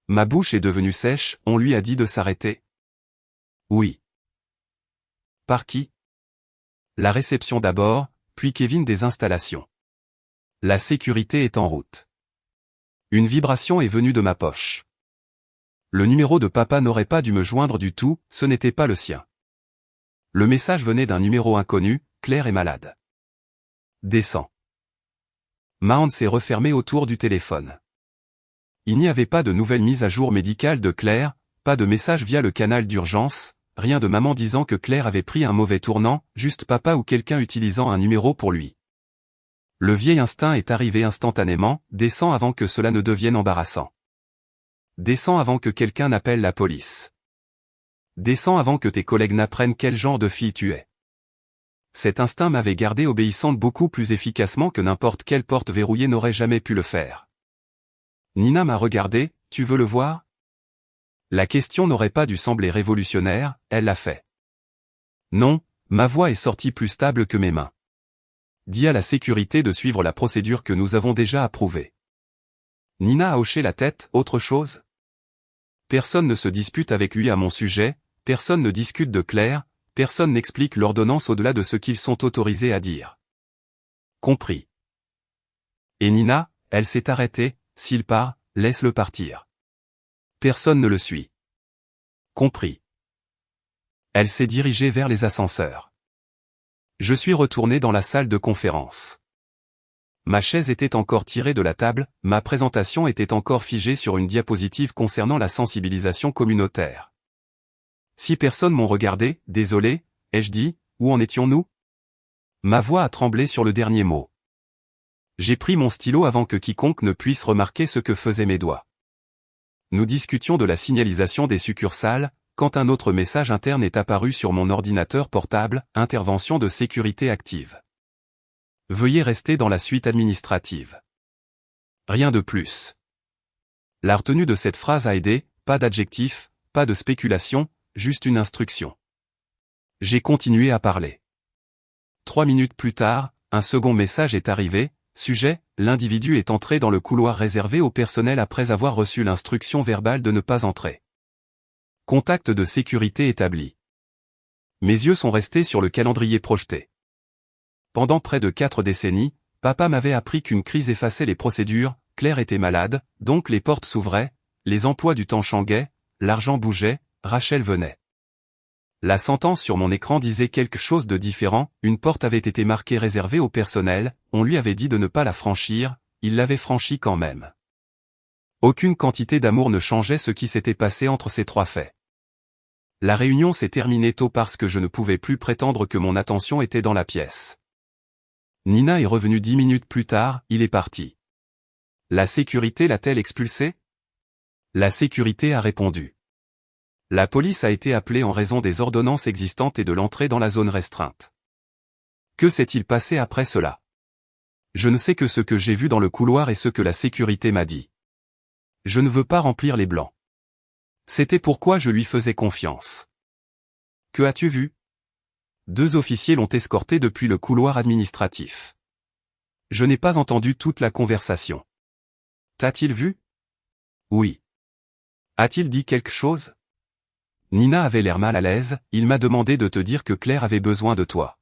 Speaker 1: Ma bouche est devenue sèche, on lui a dit de s'arrêter. Oui. Par qui? La réception d'abord, puis Kevin des installations. La sécurité est en route. Une vibration est venue de ma poche. Le numéro de papa n'aurait pas dû me joindre du tout, ce n'était pas le sien. Le message venait d'un numéro inconnu, Claire est malade. Descends. Ma hand s'est refermée autour du téléphone. Il n'y avait pas de nouvelle mise à jour médicale de Claire, pas de message via le canal d'urgence, rien de maman disant que Claire avait pris un mauvais tournant, juste papa ou quelqu'un utilisant un numéro pour lui. Le vieil instinct est arrivé instantanément, descends avant que cela ne devienne embarrassant. Descends avant que quelqu'un n'appelle la police. Descends avant que tes collègues n'apprennent quel genre de fille tu es. Cet instinct m'avait gardé obéissante beaucoup plus efficacement que n'importe quelle porte verrouillée n'aurait jamais pu le faire. Nina m'a regardé, tu veux le voir? La question n'aurait pas dû sembler révolutionnaire, elle l'a fait. Non, ma voix est sortie plus stable que mes mains. Dis à la sécurité de suivre la procédure que nous avons déjà approuvée. Nina a hoché la tête, autre chose? Personne ne se dispute avec lui à mon sujet, personne ne discute de Claire, personne n'explique l'ordonnance au-delà de ce qu'ils sont autorisés à dire. Compris. Et Nina, elle s'est arrêtée, s'il part, laisse-le partir. Personne ne le suit. Compris. Elle s'est dirigée vers les ascenseurs. Je suis retourné dans la salle de conférence. Ma chaise était encore tirée de la table, ma présentation était encore figée sur une diapositive concernant la sensibilisation communautaire. 6 personnes m'ont regardé, désolé, ai-je dit, où en étions-nous? Ma voix a tremblé sur le dernier mot. J'ai pris mon stylo avant que quiconque ne puisse remarquer ce que faisaient mes doigts. Nous discutions de la signalisation des succursales, quand un autre message interne est apparu sur mon ordinateur portable, intervention de sécurité active. Veuillez rester dans la suite administrative. Rien de plus. La retenue de cette phrase a aidé, pas d'adjectif, pas de spéculation, juste une instruction. J'ai continué à parler. 3 minutes plus tard, un second message est arrivé, sujet, l'individu est entré dans le couloir réservé au personnel après avoir reçu l'instruction verbale de ne pas entrer. Contact de sécurité établi. Mes yeux sont restés sur le calendrier projeté. pendant près de 4 décennies, papa m'avait appris qu'une crise effaçait les procédures, Claire était malade, donc les portes s'ouvraient, les emplois du temps changuaient, l'argent bougeait, Rachel venait. La sentence sur mon écran disait quelque chose de différent, une porte avait été marquée réservée au personnel, on lui avait dit de ne pas la franchir, il l'avait franchie quand même. Aucune quantité d'amour ne changeait ce qui s'était passé entre ces 3 faits. La réunion s'est terminée tôt parce que je ne pouvais plus prétendre que mon attention était dans la pièce. Nina est revenue 10 minutes plus tard, il est parti. La sécurité l'a-t-elle expulsé? La sécurité a répondu. La police a été appelée en raison des ordonnances existantes et de l'entrée dans la zone restreinte. Que s'est-il passé après cela? Je ne sais que ce que j'ai vu dans le couloir et ce que la sécurité m'a dit. Je ne veux pas remplir les blancs. C'était pourquoi je lui faisais confiance. Que as-tu vu? 2 officiers l'ont escorté depuis le couloir administratif. Je n'ai pas entendu toute la conversation. T'a-t-il vu? Oui. A-t-il dit quelque chose? Nina avait l'air mal à l'aise, il m'a demandé de te dire que Claire avait besoin de toi.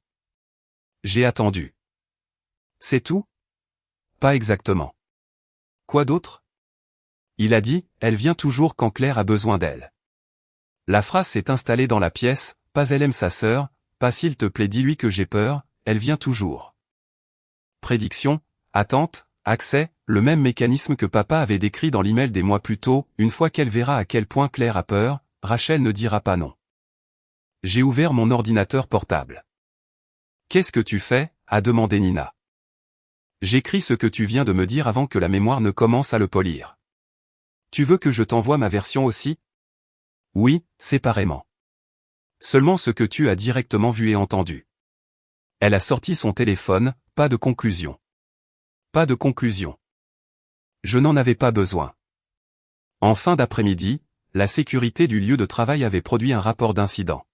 Speaker 1: J'ai attendu. C'est tout? Pas exactement. Quoi d'autre? Il a dit, elle vient toujours quand Claire a besoin d'elle. La phrase s'est installée dans la pièce, pas elle aime sa sœur, pas s'il te plaît dis-lui que j'ai peur, elle vient toujours. Prédiction, attente, accès, le même mécanisme que papa avait décrit dans l'email des mois plus tôt, une fois qu'elle verra à quel point Claire a peur, Rachel ne dira pas non. J'ai ouvert mon ordinateur portable. Qu'est-ce que tu fais? A demandé Nina. J'écris ce que tu viens de me dire avant que la mémoire ne commence à le polir. Tu veux que je t'envoie ma version aussi? Oui, séparément. Seulement ce que tu as directement vu et entendu. Elle a sorti son téléphone, pas de conclusion. Pas de conclusion. Je n'en avais pas besoin. En fin d'après-midi, la sécurité du lieu de travail avait produit un rapport d'incident.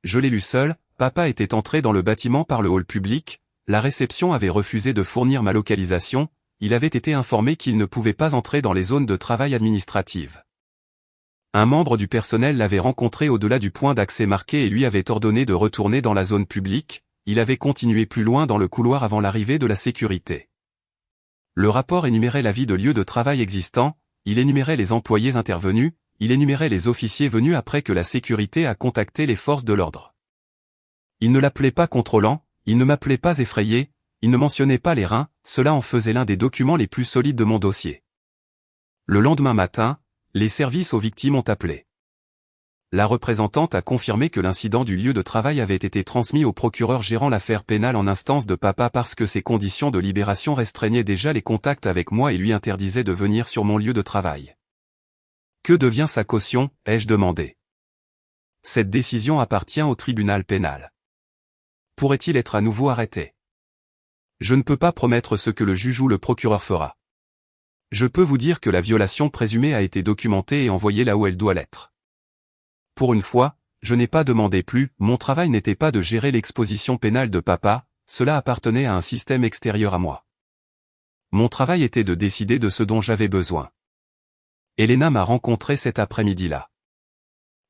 Speaker 1: Je l'ai lu seul, papa était entré dans le bâtiment par le hall public, la réception avait refusé de fournir ma localisation, il avait été informé qu'il ne pouvait pas entrer dans les zones de travail administratives. Un membre du personnel l'avait rencontré au-delà du point d'accès marqué et lui avait ordonné de retourner dans la zone publique, il avait continué plus loin dans le couloir avant l'arrivée de la sécurité. Le rapport énumérait la vie de lieux de travail existants, il énumérait les employés intervenus, il énumérait les officiers venus après que la sécurité a contacté les forces de l'ordre. Il ne l'appelait pas contrôlant, il ne m'appelait pas effrayé, il ne mentionnait pas les reins, cela en faisait l'un des documents les plus solides de mon dossier. Le lendemain matin, les services aux victimes ont appelé. La représentante a confirmé que l'incident du lieu de travail avait été transmis au procureur gérant l'affaire pénale en instance de papa parce que ses conditions de libération restreignaient déjà les contacts avec moi et lui interdisaient de venir sur mon lieu de travail. Que devient sa caution, ai-je demandé. Cette décision appartient au tribunal pénal. Pourrait-il être à nouveau arrêté? Je ne peux pas promettre ce que le juge ou le procureur fera. Je peux vous dire que la violation présumée a été documentée et envoyée là où elle doit l'être. Pour une fois, je n'ai pas demandé plus, mon travail n'était pas de gérer l'exposition pénale de papa, cela appartenait à un système extérieur à moi. Mon travail était de décider de ce dont j'avais besoin. Elena m'a rencontré cet après-midi-là.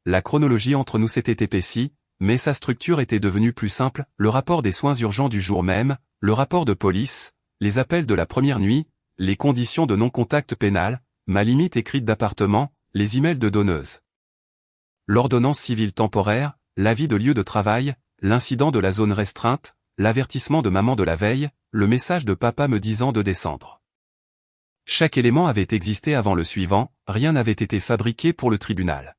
Speaker 1: La chronologie entre nous s'était épaissie, mais sa structure était devenue plus simple, le rapport des soins urgents du jour même, le rapport de police, les appels de la première nuit, les conditions de non-contact pénal, ma limite écrite d'appartement, les emails de donneuse. L'ordonnance civile temporaire, l'avis de lieu de travail, l'incident de la zone restreinte, l'avertissement de maman de la veille, le message de papa me disant de descendre. Chaque élément avait existé avant le suivant, rien n'avait été fabriqué pour le tribunal.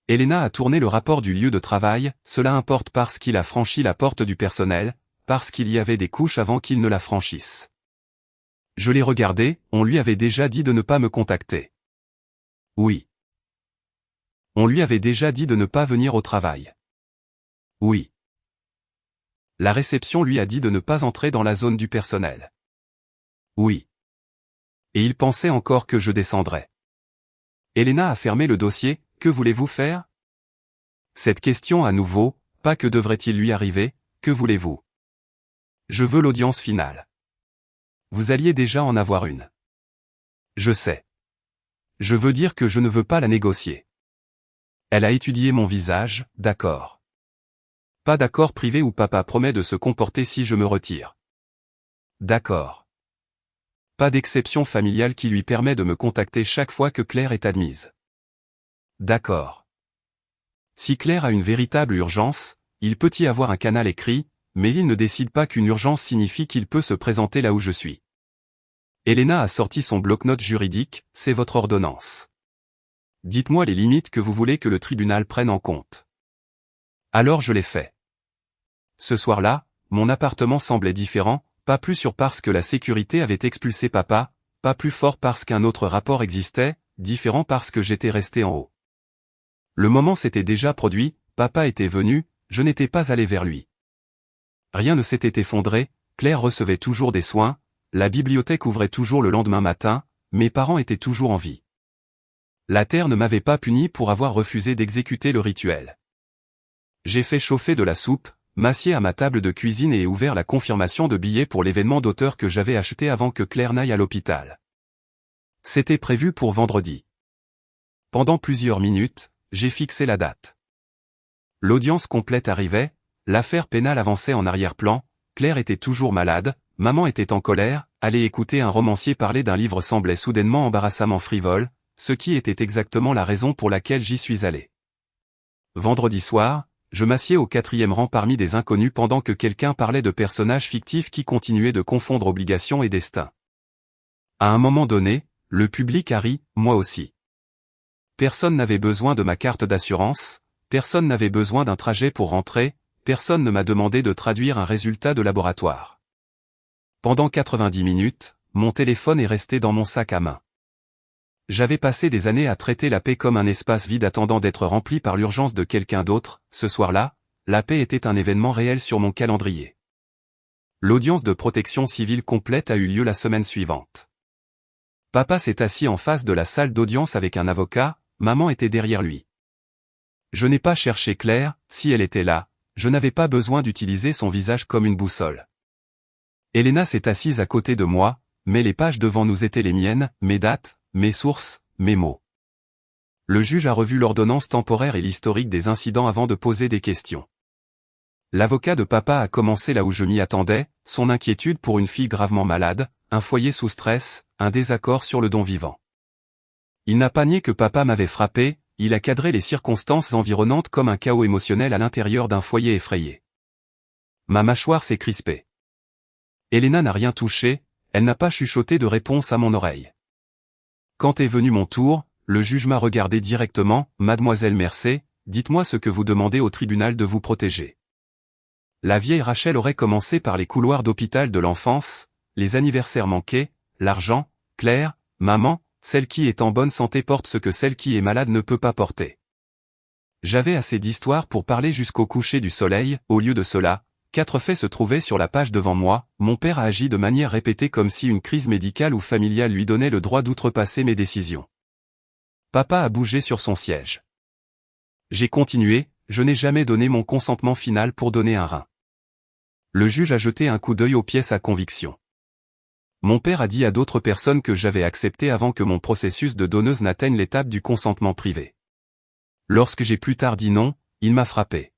Speaker 1: Elena a tourné le rapport du lieu de travail, cela importe parce qu'il a franchi la porte du personnel, parce qu'il y avait des couches avant qu'il ne la franchisse. Je l'ai regardé, on lui avait déjà dit de ne pas me contacter. Oui. On lui avait déjà dit de ne pas venir au travail. Oui. La réception lui a dit de ne pas entrer dans la zone du personnel. Oui. Et il pensait encore que je descendrais. Elena a fermé le dossier, que voulez-vous faire? Cette question à nouveau, pas que devrait-il lui arriver, que voulez-vous? Je veux l'audience finale. Vous alliez déjà en avoir une. Je sais. Je veux dire que je ne veux pas la négocier. Elle a étudié mon visage, d'accord. Pas d'accord privé où papa promet de se comporter si je me retire. D'accord. Pas d'exception familiale qui lui permet de me contacter chaque fois que Claire est admise. D'accord. Si Claire a une véritable urgence, il peut y avoir un canal écrit, mais il ne décide pas qu'une urgence signifie qu'il peut se présenter là où je suis. Elena a sorti son bloc-notes juridique, c'est votre ordonnance. Dites-moi les limites que vous voulez que le tribunal prenne en compte. Alors je l'ai fait. Ce soir-là, mon appartement semblait différent, pas plus sûr parce que la sécurité avait expulsé papa, pas plus fort parce qu'un autre rapport existait, différent parce que j'étais resté en haut. Le moment s'était déjà produit, papa était venu, je n'étais pas allé vers lui. Rien ne s'était effondré, Claire recevait toujours des soins, la bibliothèque ouvrait toujours le lendemain matin, mes parents étaient toujours en vie. La terre ne m'avait pas puni pour avoir refusé d'exécuter le rituel. J'ai fait chauffer de la soupe, m'assieds à ma table de cuisine et ouvert la confirmation de billets pour l'événement d'auteur que j'avais acheté avant que Claire n'aille à l'hôpital. C'était prévu pour vendredi. Pendant plusieurs minutes, j'ai fixé la date. L'audience complète arrivait, l'affaire pénale avançait en arrière-plan, Claire était toujours malade, maman était en colère, aller écouter un romancier parler d'un livre semblait soudainement embarrassamment frivole, ce qui était exactement la raison pour laquelle j'y suis allé. Vendredi soir, je m'assieds au 4e rang parmi des inconnus pendant que quelqu'un parlait de personnages fictifs qui continuaient de confondre obligation et destin. À un moment donné, le public a ri, moi aussi. Personne n'avait besoin de ma carte d'assurance, personne n'avait besoin d'un trajet pour rentrer, personne ne m'a demandé de traduire un résultat de laboratoire. Pendant 90 minutes, mon téléphone est resté dans mon sac à main. J'avais passé des années à traiter la paix comme un espace vide attendant d'être rempli par l'urgence de quelqu'un d'autre, ce soir-là, la paix était un événement réel sur mon calendrier. L'audience de protection civile complète a eu lieu la semaine suivante. Papa s'est assis en face de la salle d'audience avec un avocat, maman était derrière lui. Je n'ai pas cherché Claire, si elle était là, je n'avais pas besoin d'utiliser son visage comme une boussole. Elena s'est assise à côté de moi, mais les pages devant nous étaient les miennes, mes dates, mes sources, mes mots. Le juge a revu l'ordonnance temporaire et l'historique des incidents avant de poser des questions. L'avocat de papa a commencé là où je m'y attendais, son inquiétude pour une fille gravement malade, un foyer sous stress, un désaccord sur le don vivant. Il n'a pas nié que papa m'avait frappé, il a cadré les circonstances environnantes comme un chaos émotionnel à l'intérieur d'un foyer effrayé. Ma mâchoire s'est crispée. Elena n'a rien touché, elle n'a pas chuchoté de réponse à mon oreille. Quand est venu mon tour, le juge m'a regardé directement, « Mademoiselle Mercé, dites-moi ce que vous demandez au tribunal de vous protéger. » La vieille Rachel aurait commencé par les couloirs d'hôpital de l'enfance, les anniversaires manqués, l'argent, Claire, maman, celle qui est en bonne santé porte ce que celle qui est malade ne peut pas porter. J'avais assez d'histoires pour parler jusqu'au coucher du soleil, au lieu de cela, 4 faits se trouvaient sur la page devant moi, mon père a agi de manière répétée comme si une crise médicale ou familiale lui donnait le droit d'outrepasser mes décisions. Papa a bougé sur son siège. J'ai continué, je n'ai jamais donné mon consentement final pour donner un rein. Le juge a jeté un coup d'œil aux pièces à conviction. Mon père a dit à d'autres personnes que j'avais accepté avant que mon processus de donneuse n'atteigne l'étape du consentement privé. Lorsque j'ai plus tard dit non, il m'a frappé.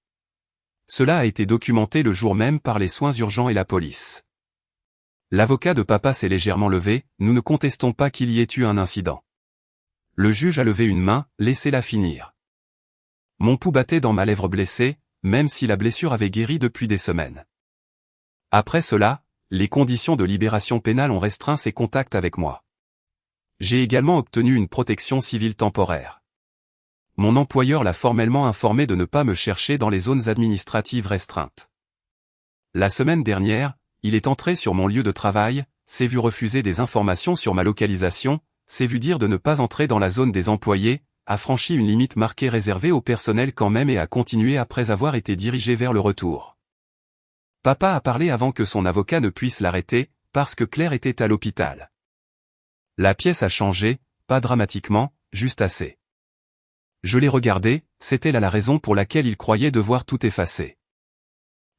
Speaker 1: Cela a été documenté le jour même par les soins urgents et la police. L'avocat de papa s'est légèrement levé, nous ne contestons pas qu'il y ait eu un incident. Le juge a levé une main, laissez-la finir. Mon pouls battait dans ma lèvre blessée, même si la blessure avait guéri depuis des semaines. Après cela, les conditions de libération pénale ont restreint ses contacts avec moi. J'ai également obtenu une protection civile temporaire. Mon employeur l'a formellement informé de ne pas me chercher dans les zones administratives restreintes. La semaine dernière, il est entré sur mon lieu de travail, s'est vu refuser des informations sur ma localisation, s'est vu dire de ne pas entrer dans la zone des employés, a franchi une limite marquée réservée au personnel quand même et a continué après avoir été dirigé vers le retour. Papa a parlé avant que son avocat ne puisse l'arrêter, parce que Claire était à l'hôpital. La pièce a changé, pas dramatiquement, juste assez. Je l'ai regardé, c'était là la raison pour laquelle il croyait devoir tout effacer.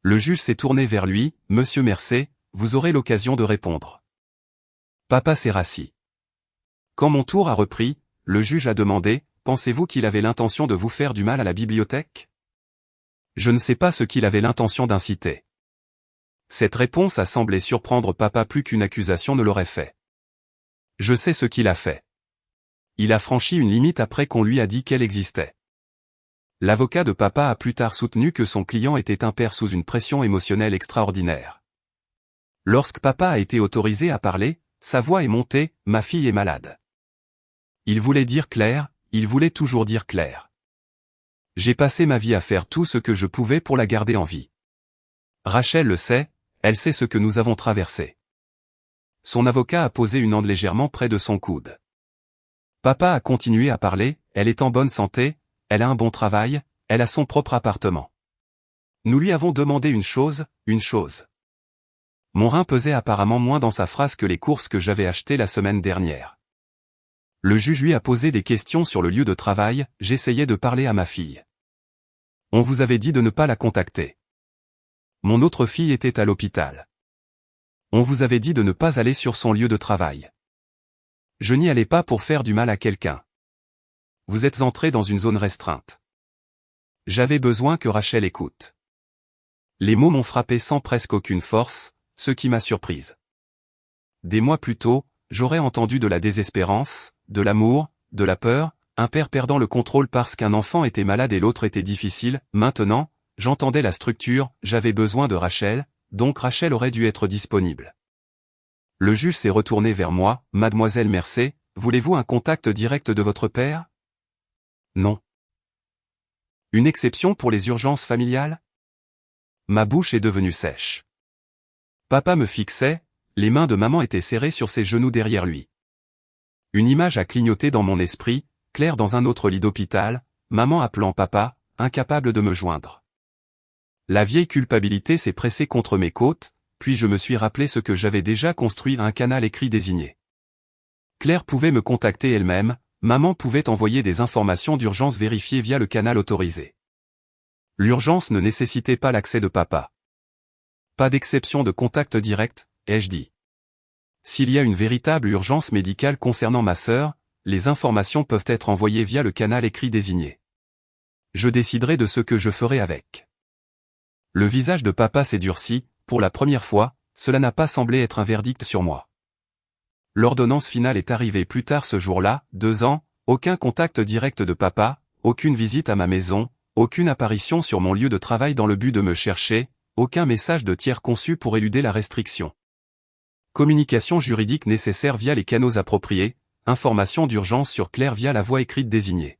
Speaker 1: Le juge s'est tourné vers lui, « Monsieur Mercé, vous aurez l'occasion de répondre. » Papa s'est rassis. Quand mon tour a repris, le juge a demandé, « Pensez-vous qu'il avait l'intention de vous faire du mal à la bibliothèque ?» Je ne sais pas ce qu'il avait l'intention d'inciter. Cette réponse a semblé surprendre papa plus qu'une accusation ne l'aurait fait. Je sais ce qu'il a fait. Il a franchi une limite après qu'on lui a dit qu'elle existait. L'avocat de papa a plus tard soutenu que son client était un père sous une pression émotionnelle extraordinaire. Lorsque papa a été autorisé à parler, sa voix est montée, « Ma fille est malade ». Il voulait dire Claire, il voulait toujours dire Claire. J'ai passé ma vie à faire tout ce que je pouvais pour la garder en vie. Rachel le sait, elle sait ce que nous avons traversé. Son avocat a posé une hand légèrement près de son coude. Papa a continué à parler, elle est en bonne santé, elle a un bon travail, elle a son propre appartement. Nous lui avons demandé une chose. Mon rein pesait apparemment moins dans sa phrase que les courses que j'avais achetées la semaine dernière. Le juge lui a posé des questions sur le lieu de travail, j'essayais de parler à ma fille. On vous avait dit de ne pas la contacter. Mon autre fille était à l'hôpital. On vous avait dit de ne pas aller sur son lieu de travail. Je n'y allais pas pour faire du mal à quelqu'un. Vous êtes entré dans une zone restreinte. J'avais besoin que Rachel écoute. Les mots m'ont frappé sans presque aucune force, ce qui m'a surprise. Des mois plus tôt, j'aurais entendu de la désespérance, de l'amour, de la peur, un père perdant le contrôle parce qu'un enfant était malade et l'autre était difficile. Maintenant, j'entendais la structure, j'avais besoin de Rachel, donc Rachel aurait dû être disponible. Le juge s'est retourné vers moi, Mademoiselle Mercé, voulez-vous un contact direct de votre père? Non. Une exception pour les urgences familiales? Ma bouche est devenue sèche. Papa me fixait, les mains de maman étaient serrées sur ses genoux derrière lui. Une image a clignoté dans mon esprit, Claire dans un autre lit d'hôpital, maman appelant papa, incapable de me joindre. La vieille culpabilité s'est pressée contre mes côtes, puis je me suis rappelé ce que j'avais déjà construit, un canal écrit désigné. Claire pouvait me contacter elle-même, maman pouvait envoyer des informations d'urgence vérifiées via le canal autorisé. L'urgence ne nécessitait pas l'accès de papa. Pas d'exception de contact direct, ai-je dit. S'il y a une véritable urgence médicale concernant ma sœur, les informations peuvent être envoyées via le canal écrit désigné. Je déciderai de ce que je ferai avec. Le visage de papa s'est durci, pour la première fois, cela n'a pas semblé être un verdict sur moi. L'ordonnance finale est arrivée plus tard ce jour-là, 2 ans, aucun contact direct de papa, aucune visite à ma maison, aucune apparition sur mon lieu de travail dans le but de me chercher, aucun message de tiers conçu pour éluder la restriction. Communication juridique nécessaire via les canaux appropriés, information d'urgence sur Claire via la voie écrite désignée.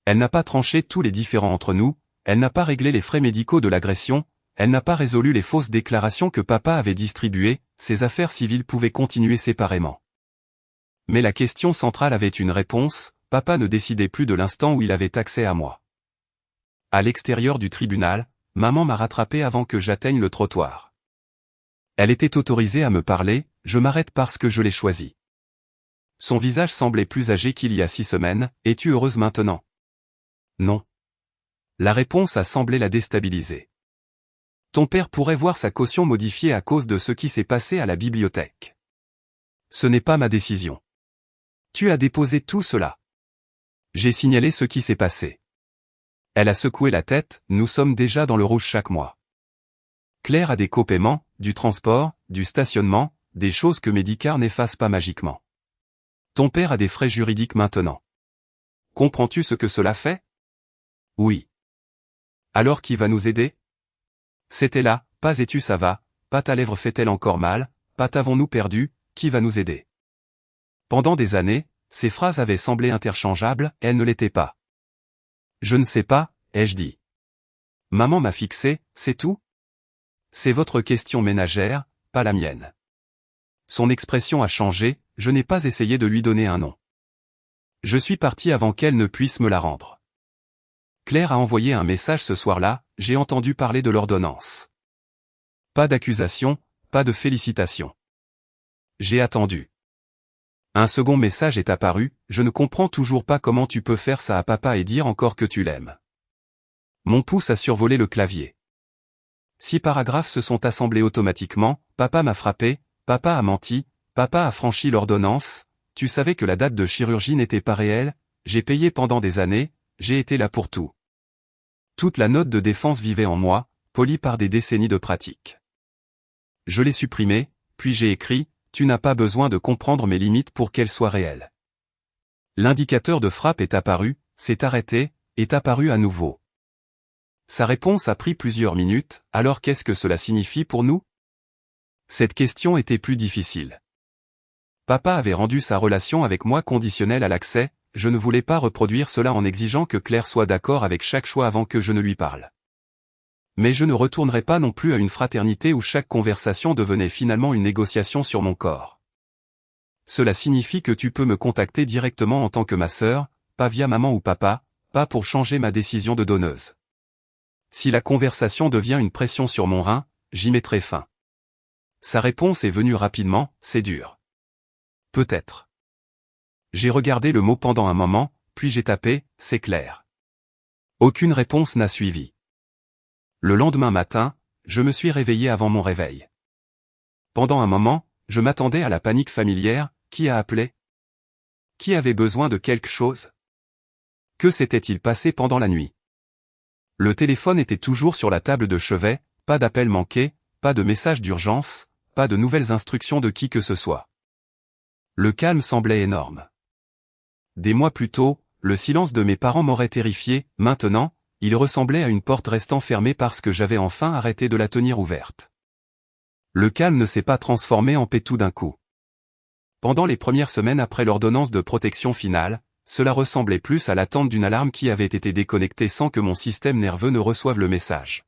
Speaker 1: Elle n'a pas tranché tous les différends entre nous, elle n'a pas réglé les frais médicaux de l'agression, elle n'a pas résolu les fausses déclarations que papa avait distribuées, ses affaires civiles pouvaient continuer séparément. Mais la question centrale avait une réponse, papa ne décidait plus de l'instant où il avait accès à moi. À l'extérieur du tribunal, maman m'a rattrapé avant que j'atteigne le trottoir. Elle était autorisée à me parler, je m'arrête parce que je l'ai choisi. Son visage semblait plus âgé qu'il y a 6 semaines, es-tu heureuse maintenant? Non. La réponse a semblé la déstabiliser. Ton père pourrait voir sa caution modifiée à cause de ce qui s'est passé à la bibliothèque. Ce n'est pas ma décision. Tu as déposé tout cela. J'ai signalé ce qui s'est passé. Elle a secoué la tête, nous sommes déjà dans le rouge chaque mois. Claire a des copaiements, du transport, du stationnement, des choses que Medicare n'efface pas magiquement. Ton père a des frais juridiques maintenant. Comprends-tu ce que cela fait? Oui. Alors qui va nous aider? C'était là, pas et tu ça va, pas ta lèvre fait-elle encore mal, pas t'avons-nous perdu, qui va nous aider? Pendant des années, ces phrases avaient semblé interchangeables, elles ne l'étaient pas. Je ne sais pas, ai-je dit. Maman m'a fixé, c'est tout? C'est votre question ménagère, pas la mienne. Son expression a changé, je n'ai pas essayé de lui donner un nom. Je suis parti avant qu'elle ne puisse me la rendre. Claire a envoyé un message ce soir-là, j'ai entendu parler de l'ordonnance. Pas d'accusation, pas de félicitations. J'ai attendu. Un second message est apparu, je ne comprends toujours pas comment tu peux faire ça à papa et dire encore que tu l'aimes. Mon pouce a survolé le clavier. 6 paragraphes se sont assemblés automatiquement, papa m'a frappé, papa a menti, papa a franchi l'ordonnance, tu savais que la date de chirurgie n'était pas réelle, j'ai payé pendant des années, j'ai été là pour tout. Toute la note de défense vivait en moi, polie par des décennies de pratique. Je l'ai supprimée, puis j'ai écrit « Tu n'as pas besoin de comprendre mes limites pour qu'elles soient réelles ». L'indicateur de frappe est apparu, s'est arrêté, est apparu à nouveau. Sa réponse a pris plusieurs minutes, alors qu'est-ce que cela signifie pour nous? Cette question était plus difficile. Papa avait rendu sa relation avec moi conditionnelle à l'accès, je ne voulais pas reproduire cela en exigeant que Claire soit d'accord avec chaque choix avant que je ne lui parle. Mais je ne retournerai pas non plus à une fraternité où chaque conversation devenait finalement une négociation sur mon corps. Cela signifie que tu peux me contacter directement en tant que ma sœur, pas via maman ou papa, pas pour changer ma décision de donneuse. Si la conversation devient une pression sur mon rein, j'y mettrai fin. Sa réponse est venue rapidement, c'est dur. Peut-être. J'ai regardé le mot pendant un moment, puis j'ai tapé, c'est clair. Aucune réponse n'a suivi. Le lendemain matin, je me suis réveillé avant mon réveil. Pendant un moment, je m'attendais à la panique familière, qui a appelé? Qui avait besoin de quelque chose? Que s'était-il passé pendant la nuit? Le téléphone était toujours sur la table de chevet, pas d'appel manqué, pas de message d'urgence, pas de nouvelles instructions de qui que ce soit. Le calme semblait énorme. Des mois plus tôt, le silence de mes parents m'aurait terrifié, maintenant, il ressemblait à une porte restant fermée parce que j'avais enfin arrêté de la tenir ouverte. Le calme ne s'est pas transformé en paix tout d'un coup. Pendant les premières semaines après l'ordonnance de protection finale, cela ressemblait plus à l'attente d'une alarme qui avait été déconnectée sans que mon système nerveux ne reçoive le message.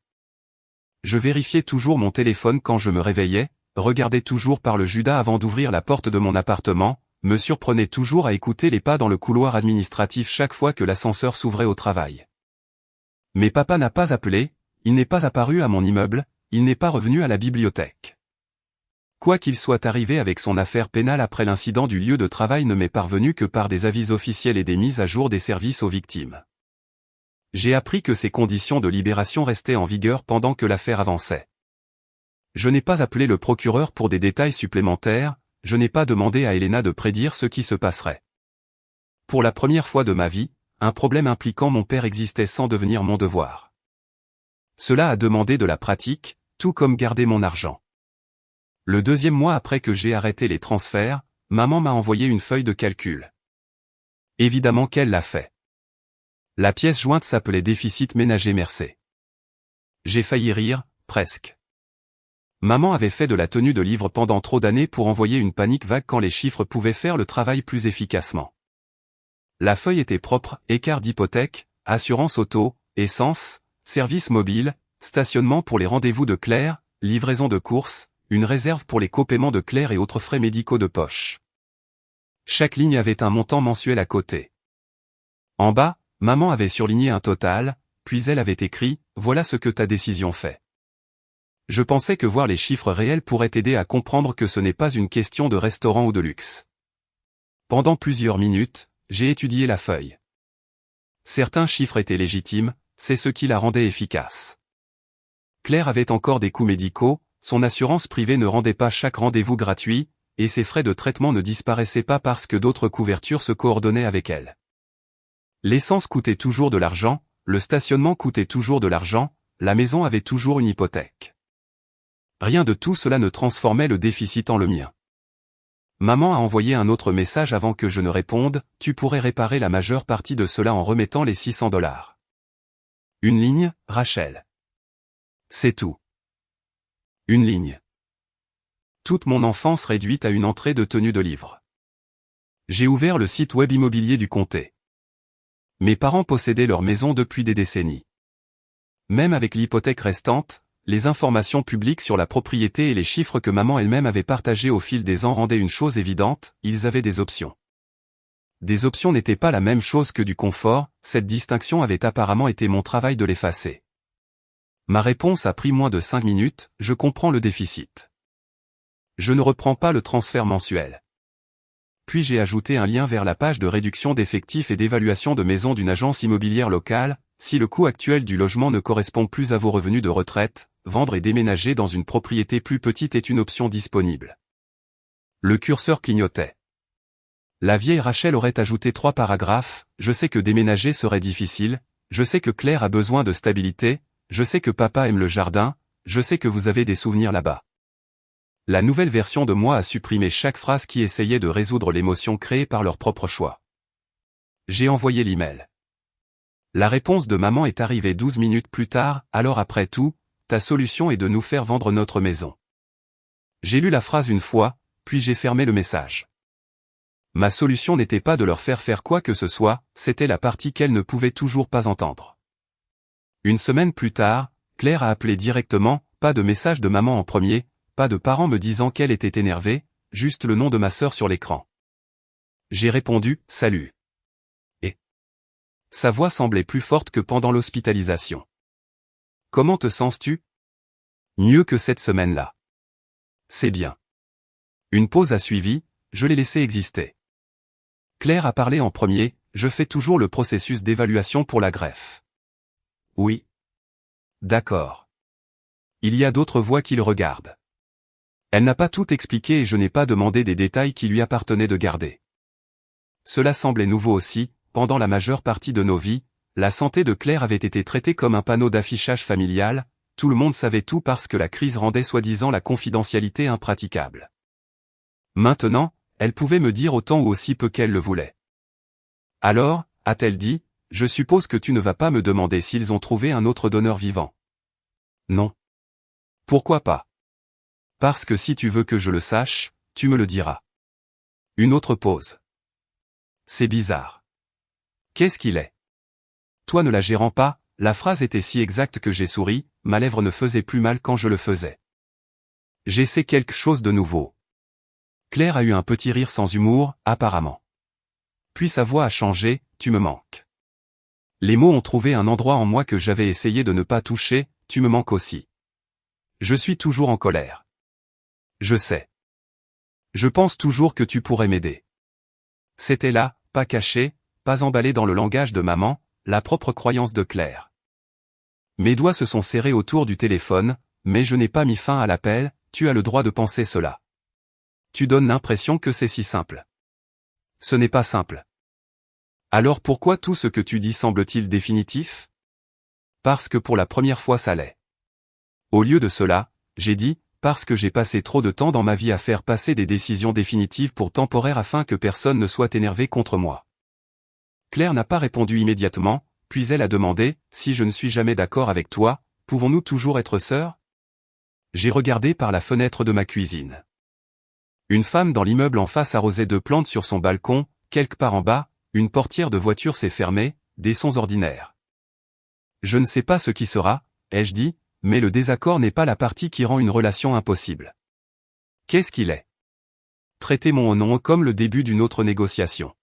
Speaker 1: Je vérifiais toujours mon téléphone quand je me réveillais, regardais toujours par le Judas avant d'ouvrir la porte de mon appartement, me surprenais toujours à écouter les pas dans le couloir administratif chaque fois que l'ascenseur s'ouvrait au travail. Mais papa n'a pas appelé, il n'est pas apparu à mon immeuble, il n'est pas revenu à la bibliothèque. Quoi qu'il soit arrivé avec son affaire pénale après l'incident du lieu de travail ne m'est parvenu que par des avis officiels et des mises à jour des services aux victimes. J'ai appris que ces conditions de libération restaient en vigueur pendant que l'affaire avançait. Je n'ai pas appelé le procureur pour des détails supplémentaires, je n'ai pas demandé à Elena de prédire ce qui se passerait. Pour la première fois de ma vie, un problème impliquant mon père existait sans devenir mon devoir. Cela a demandé de la pratique, tout comme garder mon argent. Le deuxième mois après que j'ai arrêté les transferts, maman m'a envoyé une feuille de calcul. Évidemment qu'elle l'a fait. La pièce jointe s'appelait déficit ménager Mercé. J'ai failli rire, presque. Maman avait fait de la tenue de livre pendant trop d'années pour envoyer une panique vague quand les chiffres pouvaient faire le travail plus efficacement. La feuille était propre, écart d'hypothèque, assurance auto, essence, service mobile, stationnement pour les rendez-vous de Claire, livraison de courses, une réserve pour les copaiements de Claire et autres frais médicaux de poche. Chaque ligne avait un montant mensuel à côté. En bas, maman avait surligné un total, puis elle avait écrit « Voilà ce que ta décision fait ». Je pensais que voir les chiffres réels pourrait aider à comprendre que ce n'est pas une question de restaurant ou de luxe. Pendant plusieurs minutes, j'ai étudié la feuille. Certains chiffres étaient légitimes, c'est ce qui la rendait efficace. Claire avait encore des coûts médicaux, son assurance privée ne rendait pas chaque rendez-vous gratuit, et ses frais de traitement ne disparaissaient pas parce que d'autres couvertures se coordonnaient avec elle. L'essence coûtait toujours de l'argent, le stationnement coûtait toujours de l'argent, la maison avait toujours une hypothèque. Rien de tout cela ne transformait le déficit en le mien. Maman a envoyé un autre message avant que je ne réponde, tu pourrais réparer la majeure partie de cela en remettant les $600. Une ligne, Rachel. C'est tout. Une ligne. Toute mon enfance réduite à une entrée de tenue de livre. J'ai ouvert le site web immobilier du comté. Mes parents possédaient leur maison depuis des décennies. Même avec l'hypothèque restante, les informations publiques sur la propriété et les chiffres que maman elle-même avait partagés au fil des ans rendaient une chose évidente, ils avaient des options. Des options n'étaient pas la même chose que du confort, cette distinction avait apparemment été mon travail de l'effacer. Ma réponse a pris moins de 5 minutes, je comprends le déficit. Je ne reprends pas le transfert mensuel. Puis j'ai ajouté un lien vers la page de réduction d'effectifs et d'évaluation de maison d'une agence immobilière locale, si le coût actuel du logement ne correspond plus à vos revenus de retraite, vendre et déménager dans une propriété plus petite est une option disponible. Le curseur clignotait. La vieille Rachel aurait ajouté 3 paragraphes, je sais que déménager serait difficile, je sais que Claire a besoin de stabilité, je sais que papa aime le jardin, je sais que vous avez des souvenirs là-bas. La nouvelle version de moi a supprimé chaque phrase qui essayait de résoudre l'émotion créée par leur propre choix. J'ai envoyé l'email. La réponse de maman est arrivée 12 minutes plus tard, alors après tout, ta solution est de nous faire vendre notre maison. J'ai lu la phrase une fois, puis j'ai fermé le message. Ma solution n'était pas de leur faire faire quoi que ce soit, c'était la partie qu'elles ne pouvaient toujours pas entendre. Une semaine plus tard, Claire a appelé directement, pas de message de maman en premier, pas de parents me disant qu'elle était énervée, juste le nom de ma sœur sur l'écran. J'ai répondu, salut. Et sa voix semblait plus forte que pendant l'hospitalisation. Comment te sens-tu? Mieux que cette semaine-là. C'est bien. Une pause a suivi, je l'ai laissé exister. Claire a parlé en premier, je fais toujours le processus d'évaluation pour la greffe. Oui. D'accord. Il y a d'autres voix qui le regardent. Elle n'a pas tout expliqué et je n'ai pas demandé des détails qui lui appartenaient de garder. Cela semblait nouveau aussi, pendant la majeure partie de nos vies, la santé de Claire avait été traitée comme un panneau d'affichage familial, tout le monde savait tout parce que la crise rendait soi-disant la confidentialité impraticable. Maintenant, elle pouvait me dire autant ou aussi peu qu'elle le voulait. Alors, a-t-elle dit, je suppose que tu ne vas pas me demander s'ils ont trouvé un autre donneur vivant. Non. Pourquoi pas? Parce que si tu veux que je le sache, tu me le diras. Une autre pause. C'est bizarre. Qu'est-ce qu'il est? Toi ne la gérant pas, la phrase était si exacte que j'ai souri, ma lèvre ne faisait plus mal quand je le faisais. J'essaie quelque chose de nouveau. Claire a eu un petit rire sans humour, apparemment. Puis sa voix a changé, tu me manques. Les mots ont trouvé un endroit en moi que j'avais essayé de ne pas toucher, tu me manques aussi. Je suis toujours en colère. Je sais. Je pense toujours que tu pourrais m'aider. C'était là, pas caché, pas emballé dans le langage de maman, la propre croyance de Claire. Mes doigts se sont serrés autour du téléphone, mais je n'ai pas mis fin à l'appel, tu as le droit de penser cela. Tu donnes l'impression que c'est si simple. Ce n'est pas simple. Alors pourquoi tout ce que tu dis semble-t-il définitif? Parce que pour la première fois ça l'est. Au lieu de cela, j'ai dit, parce que j'ai passé trop de temps dans ma vie à faire passer des décisions définitives pour temporaires afin que personne ne soit énervé contre moi. Claire n'a pas répondu immédiatement, puis elle a demandé, si je ne suis jamais d'accord avec toi, pouvons-nous toujours être sœurs? J'ai regardé par la fenêtre de ma cuisine. Une femme dans l'immeuble en face arrosait 2 plantes sur son balcon, quelque part en bas, une portière de voiture s'est fermée, des sons ordinaires. Je ne sais pas ce qui sera, ai-je dit, mais le désaccord n'est pas la partie qui rend une relation impossible. Qu'est-ce qu'il est? Traitez mon nom comme le début d'une autre négociation.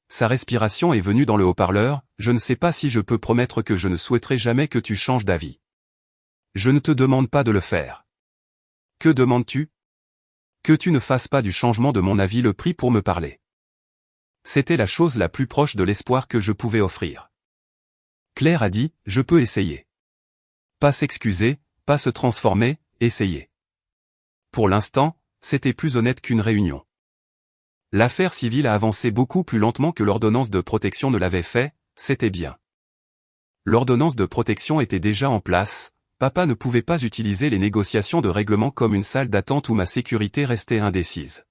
Speaker 1: Sa respiration est venue dans le haut-parleur, je ne sais pas si je peux promettre que je ne souhaiterai jamais que tu changes d'avis. Je ne te demande pas de le faire. Que demandes-tu? Que tu ne fasses pas du changement de mon avis le prix pour me parler. C'était la chose la plus proche de l'espoir que je pouvais offrir. Claire a dit, je peux essayer. Pas s'excuser, pas se transformer, essayer. Pour l'instant, c'était plus honnête qu'une réunion. L'affaire civile a avancé beaucoup plus lentement que l'ordonnance de protection ne l'avait fait, c'était bien. L'ordonnance de protection était déjà en place, papa ne pouvait pas utiliser les négociations de règlement comme une salle d'attente où ma sécurité restait indécise.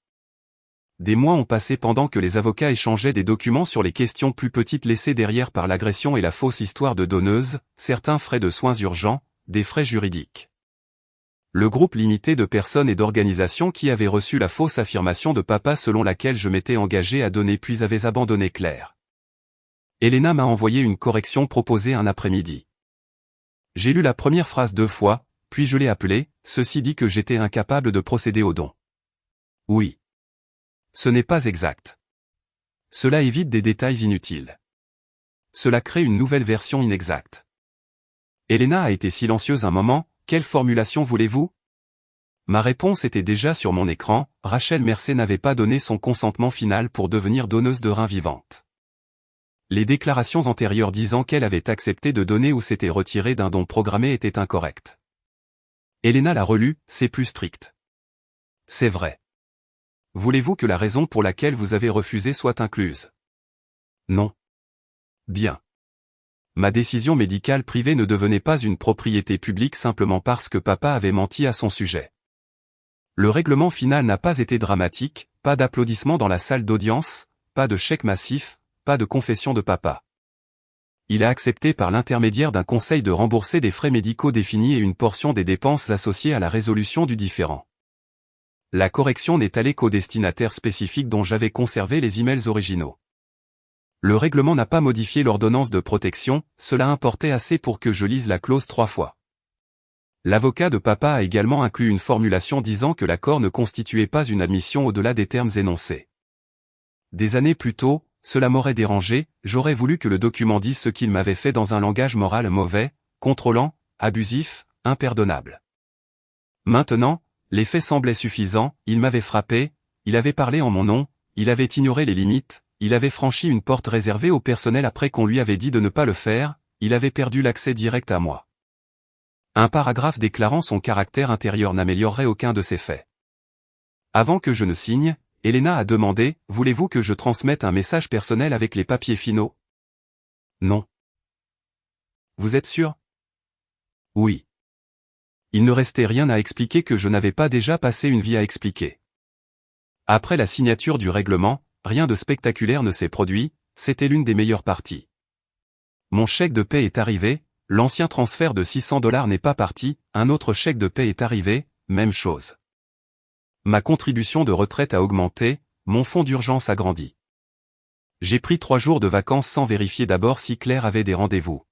Speaker 1: Des mois ont passé pendant que les avocats échangeaient des documents sur les questions plus petites laissées derrière par l'agression et la fausse histoire de donneuse, certains frais de soins urgents, des frais juridiques. Le groupe limité de personnes et d'organisations qui avaient reçu la fausse affirmation de papa selon laquelle je m'étais engagé à donner puis avaient abandonné Claire. Elena m'a envoyé une correction proposée un après-midi. J'ai lu la première phrase 2 fois, puis je l'ai appelée, ceci dit que j'étais incapable de procéder au don. Oui. Ce n'est pas exact. Cela évite des détails inutiles. Cela crée une nouvelle version inexacte. Elena a été silencieuse un moment, quelle formulation voulez-vous? Ma réponse était déjà sur mon écran, Rachel Mercé n'avait pas donné son consentement final pour devenir donneuse de reins vivante. Les déclarations antérieures disant qu'elle avait accepté de donner ou s'était retirée d'un don programmé étaient incorrectes. Elena l'a relu, c'est plus strict. C'est vrai. Voulez-vous que la raison pour laquelle vous avez refusé soit incluse? Non. Bien. Ma décision médicale privée ne devenait pas une propriété publique simplement parce que papa avait menti à son sujet. Le règlement final n'a pas été dramatique, pas d'applaudissements dans la salle d'audience, pas de chèque massif, pas de confession de papa. Il a accepté par l'intermédiaire d'un conseil de rembourser des frais médicaux définis et une portion des dépenses associées à la résolution du différend. La correction n'est allée qu'au destinataire spécifique dont j'avais conservé les emails originaux. Le règlement n'a pas modifié l'ordonnance de protection, cela importait assez pour que je lise la clause 3 fois. L'avocat de papa a également inclus une formulation disant que l'accord ne constituait pas une admission au-delà des termes énoncés. Des années plus tôt, cela m'aurait dérangé, j'aurais voulu que le document dise ce qu'il m'avait fait dans un langage moral mauvais, contrôlant, abusif, impardonnable. Maintenant, les faits semblaient suffisants, il m'avait frappé, il avait parlé en mon nom, il avait ignoré les limites, il avait franchi une porte réservée au personnel après qu'on lui avait dit de ne pas le faire, il avait perdu l'accès direct à moi. Un paragraphe déclarant son caractère intérieur n'améliorerait aucun de ces faits. Avant que je ne signe, Elena a demandé « Voulez-vous que je transmette un message personnel avec les papiers finaux ?» Non. Vous êtes sûr? Oui. Il ne restait rien à expliquer que je n'avais pas déjà passé une vie à expliquer. Après la signature du règlement, rien de spectaculaire ne s'est produit, c'était l'une des meilleures parties. Mon chèque de paie est arrivé, l'ancien transfert de $600 n'est pas parti, un autre chèque de paie est arrivé, même chose. Ma contribution de retraite a augmenté, mon fonds d'urgence a grandi. J'ai pris 3 jours de vacances sans vérifier d'abord si Claire avait des rendez-vous.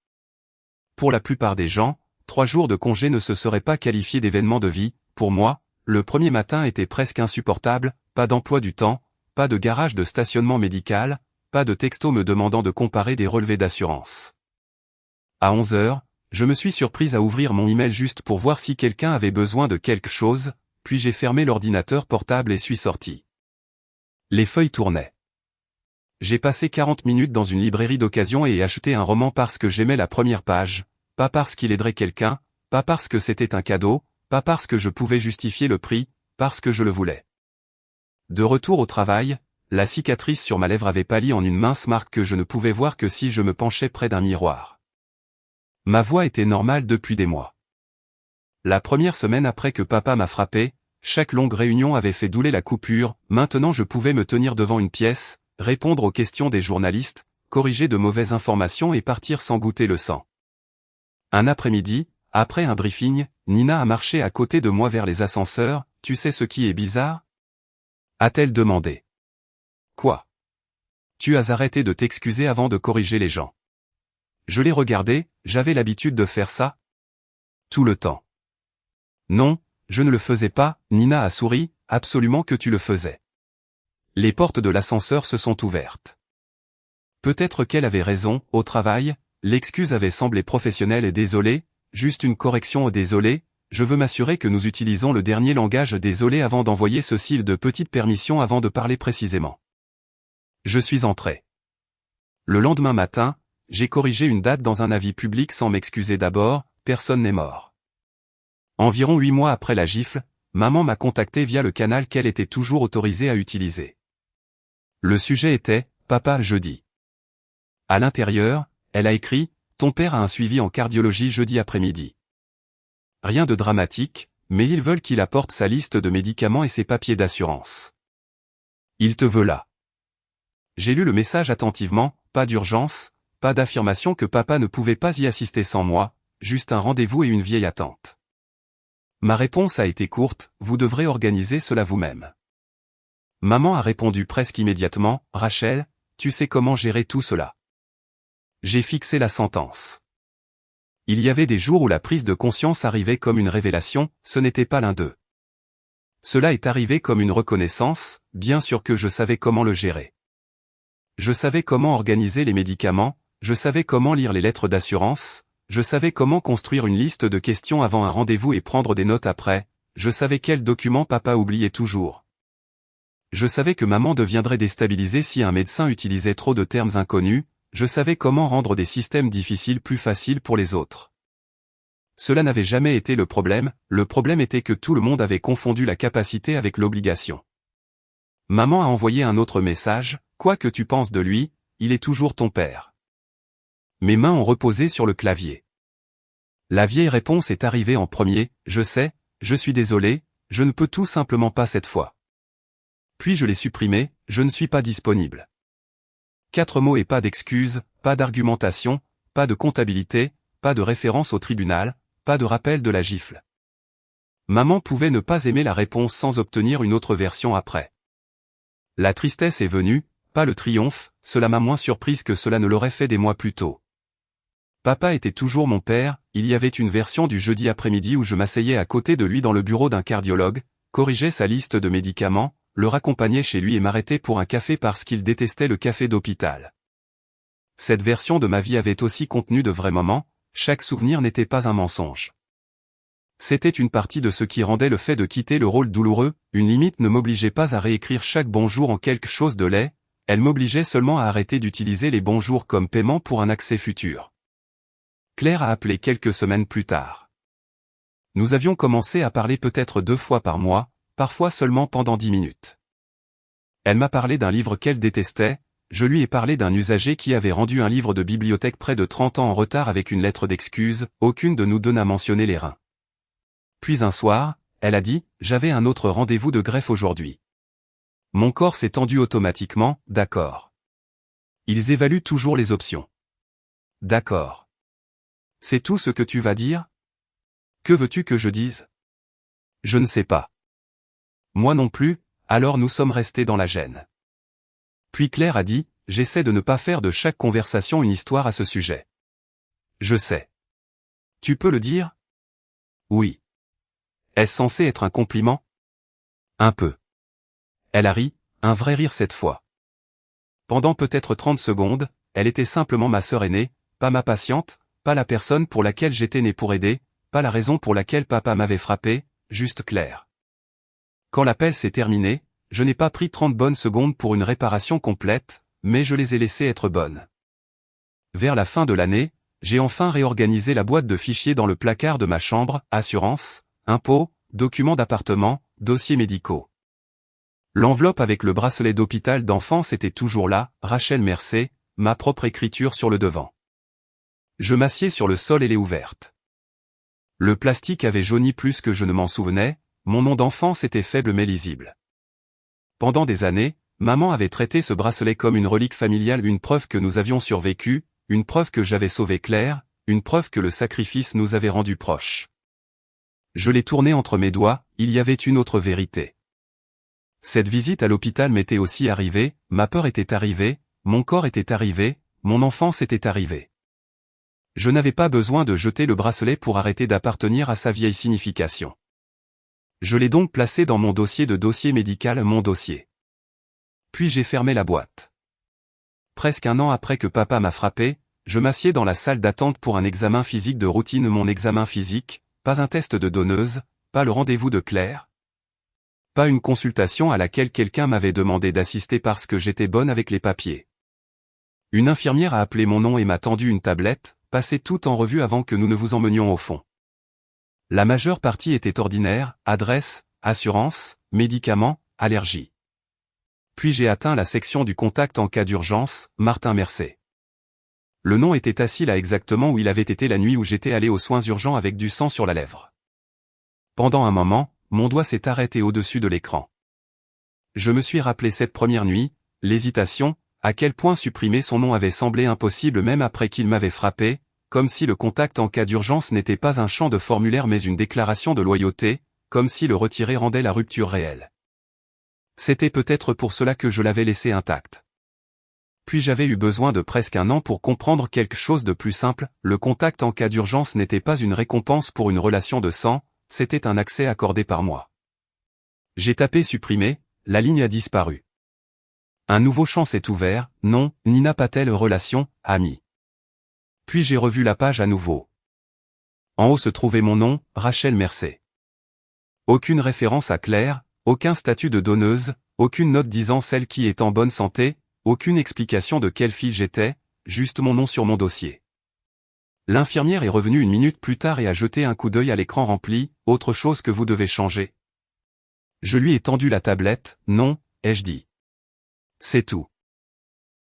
Speaker 1: Pour la plupart des gens, 3 jours de congé ne se seraient pas qualifiés d'événement de vie, pour moi, le premier matin était presque insupportable, pas d'emploi du temps, pas de garage de stationnement médical, pas de texto me demandant de comparer des relevés d'assurance. À 11 heures, je me suis surprise à ouvrir mon email juste pour voir si quelqu'un avait besoin de quelque chose, puis j'ai fermé l'ordinateur portable et suis sorti. Les feuilles tournaient. J'ai passé 40 minutes dans une librairie d'occasion et acheté un roman parce que j'aimais la première page, pas parce qu'il aiderait quelqu'un, pas parce que c'était un cadeau, pas parce que je pouvais justifier le prix, parce que je le voulais. De retour au travail, la cicatrice sur ma lèvre avait pâli en une mince marque que je ne pouvais voir que si je me penchais près d'un miroir. Ma voix était normale depuis des mois. La première semaine après que papa m'a frappé, chaque longue réunion avait fait douler la coupure, maintenant je pouvais me tenir devant une pièce, répondre aux questions des journalistes, corriger de mauvaises informations et partir sans goûter le sang. Un après-midi, après un briefing, Nina a marché à côté de moi vers les ascenseurs, « Tu sais ce qui est bizarre ?» a-t-elle demandé. Quoi? Tu as arrêté de t'excuser avant de corriger les gens. Je l'ai regardé, j'avais l'habitude de faire ça. Tout le temps. Non, je ne le faisais pas, Nina a souri, absolument que tu le faisais. Les portes de l'ascenseur se sont ouvertes. Peut-être qu'elle avait raison, au travail, l'excuse avait semblé professionnelle et désolé, juste une correction au désolé, je veux m'assurer que nous utilisons le dernier langage désolé avant d'envoyer ceci de petites permissions avant de parler précisément. Je suis entré. Le lendemain matin, j'ai corrigé une date dans un avis public sans m'excuser d'abord, personne n'est mort. Environ 8 mois après la gifle, maman m'a contacté via le canal qu'elle était toujours autorisée à utiliser. Le sujet était « Papa jeudi ». À l'intérieur, elle a écrit « Ton père a un suivi en cardiologie jeudi après-midi ». Rien de dramatique, mais ils veulent qu'il apporte sa liste de médicaments et ses papiers d'assurance. Il te veut là. J'ai lu le message attentivement, pas d'urgence, pas d'affirmation que papa ne pouvait pas y assister sans moi, juste un rendez-vous et une vieille attente. Ma réponse a été courte, vous devrez organiser cela vous-même. Maman a répondu presque immédiatement, Rachel, tu sais comment gérer tout cela. J'ai fixé la sentence. Il y avait des jours où la prise de conscience arrivait comme une révélation, ce n'était pas l'un d'eux. Cela est arrivé comme une reconnaissance, bien sûr que je savais comment le gérer. Je savais comment organiser les médicaments, je savais comment lire les lettres d'assurance, je savais comment construire une liste de questions avant un rendez-vous et prendre des notes après, je savais quels documents papa oubliait toujours. Je savais que maman deviendrait déstabilisée si un médecin utilisait trop de termes inconnus, je savais comment rendre des systèmes difficiles plus faciles pour les autres. Cela n'avait jamais été le problème était que tout le monde avait confondu la capacité avec l'obligation. Maman a envoyé un autre message, quoi que tu penses de lui, il est toujours ton père. Mes mains ont reposé sur le clavier. La vieille réponse est arrivée en premier, je sais, je suis désolé, je ne peux tout simplement pas cette fois. Puis je l'ai supprimé, je ne suis pas disponible. 4 mots et pas d'excuses, pas d'argumentation, pas de comptabilité, pas de référence au tribunal, pas de rappel de la gifle. Maman pouvait ne pas aimer la réponse sans obtenir une autre version après. La tristesse est venue, pas le triomphe, cela m'a moins surprise que cela ne l'aurait fait des mois plus tôt. Papa était toujours mon père, il y avait une version du jeudi après-midi où je m'asseyais à côté de lui dans le bureau d'un cardiologue, corrigeais sa liste de médicaments, le raccompagnais chez lui et m'arrêtais pour un café parce qu'il détestait le café d'hôpital. Cette version de ma vie avait aussi contenu de vrais moments, chaque souvenir n'était pas un mensonge. C'était une partie de ce qui rendait le fait de quitter le rôle douloureux, une limite ne m'obligeait pas à réécrire chaque bonjour en quelque chose de laid, elle m'obligeait seulement à arrêter d'utiliser les bonjours comme paiement pour un accès futur. Claire a appelé quelques semaines plus tard. Nous avions commencé à parler peut-être 2 fois par mois, parfois seulement pendant 10 minutes. Elle m'a parlé d'un livre qu'elle détestait, je lui ai parlé d'un usager qui avait rendu un livre de bibliothèque près de 30 ans en retard avec une lettre d'excuse, aucune de nous deux n'a mentionné les reins. Puis un soir, elle a dit, j'avais un autre rendez-vous de greffe aujourd'hui. Mon corps s'est tendu automatiquement, d'accord. Ils évaluent toujours les options. D'accord. C'est tout ce que tu vas dire? Que veux-tu que je dise? Je ne sais pas. Moi non plus, alors nous sommes restés dans la gêne. Puis Claire a dit, j'essaie de ne pas faire de chaque conversation une histoire à ce sujet. Je sais. Tu peux le dire? Oui. Est-ce censé être un compliment? Un peu. Elle a ri, un vrai rire cette fois. Pendant peut-être 30 secondes, elle était simplement ma sœur aînée, pas ma patiente, pas la personne pour laquelle j'étais né pour aider, pas la raison pour laquelle papa m'avait frappé, juste Claire. Quand l'appel s'est terminé, je n'ai pas pris 30 bonnes secondes pour une réparation complète, mais je les ai laissées être bonnes. Vers la fin de l'année, j'ai enfin réorganisé la boîte de fichiers dans le placard de ma chambre, assurance, impôts, documents d'appartement, dossiers médicaux. L'enveloppe avec le bracelet d'hôpital d'enfance était toujours là, Rachel Mercé, ma propre écriture sur le devant. Je m'assieds sur le sol et l'ai ouverte. Le plastique avait jauni plus que je ne m'en souvenais, mon nom d'enfance était faible mais lisible. Pendant des années, maman avait traité ce bracelet comme une relique familiale, une preuve que nous avions survécu, une preuve que j'avais sauvé Claire, une preuve que le sacrifice nous avait rendus proches. Je l'ai tourné entre mes doigts, il y avait une autre vérité. Cette visite à l'hôpital m'était aussi arrivée, ma peur était arrivée, mon corps était arrivé, mon enfance était arrivée. Je n'avais pas besoin de jeter le bracelet pour arrêter d'appartenir à sa vieille signification. Je l'ai donc placé dans mon dossier de dossier médical, mon dossier. Puis j'ai fermé la boîte. Presque un an après que papa m'a frappé, je m'assieds dans la salle d'attente pour un examen physique de routine, mon examen physique, pas un test de donneuse, pas le rendez-vous de Claire. Pas une consultation à laquelle quelqu'un m'avait demandé d'assister parce que j'étais bonne avec les papiers. Une infirmière a appelé mon nom et m'a tendu une tablette, passez tout en revue avant que nous ne vous emmenions au fond. La majeure partie était ordinaire, adresse, assurance, médicaments, allergies. Puis j'ai atteint la section du contact en cas d'urgence, Martin Mercé. Le nom était assis là exactement où il avait été la nuit où j'étais allé aux soins urgents avec du sang sur la lèvre. Pendant un moment, mon doigt s'est arrêté au-dessus de l'écran. Je me suis rappelé cette première nuit, l'hésitation, à quel point supprimer son nom avait semblé impossible même après qu'il m'avait frappé, comme si le contact en cas d'urgence n'était pas un champ de formulaire mais une déclaration de loyauté, comme si le retirer rendait la rupture réelle. C'était peut-être pour cela que je l'avais laissé intact. Puis j'avais eu besoin de presque un an pour comprendre quelque chose de plus simple, le contact en cas d'urgence n'était pas une récompense pour une relation de sang, c'était un accès accordé par moi. J'ai tapé supprimer, la ligne a disparu. Un nouveau champ s'est ouvert, non, Nina Patel relation, amie. Puis j'ai revu la page à nouveau. En haut se trouvait mon nom, Rachel Mercé. Aucune référence à Claire, aucun statut de donneuse, aucune note disant celle qui est en bonne santé, aucune explication de quelle fille j'étais, juste mon nom sur mon dossier. L'infirmière est revenue une minute plus tard et a jeté un coup d'œil à l'écran rempli, autre chose que vous devez changer. Je lui ai tendu la tablette, non, ai-je dit. C'est tout.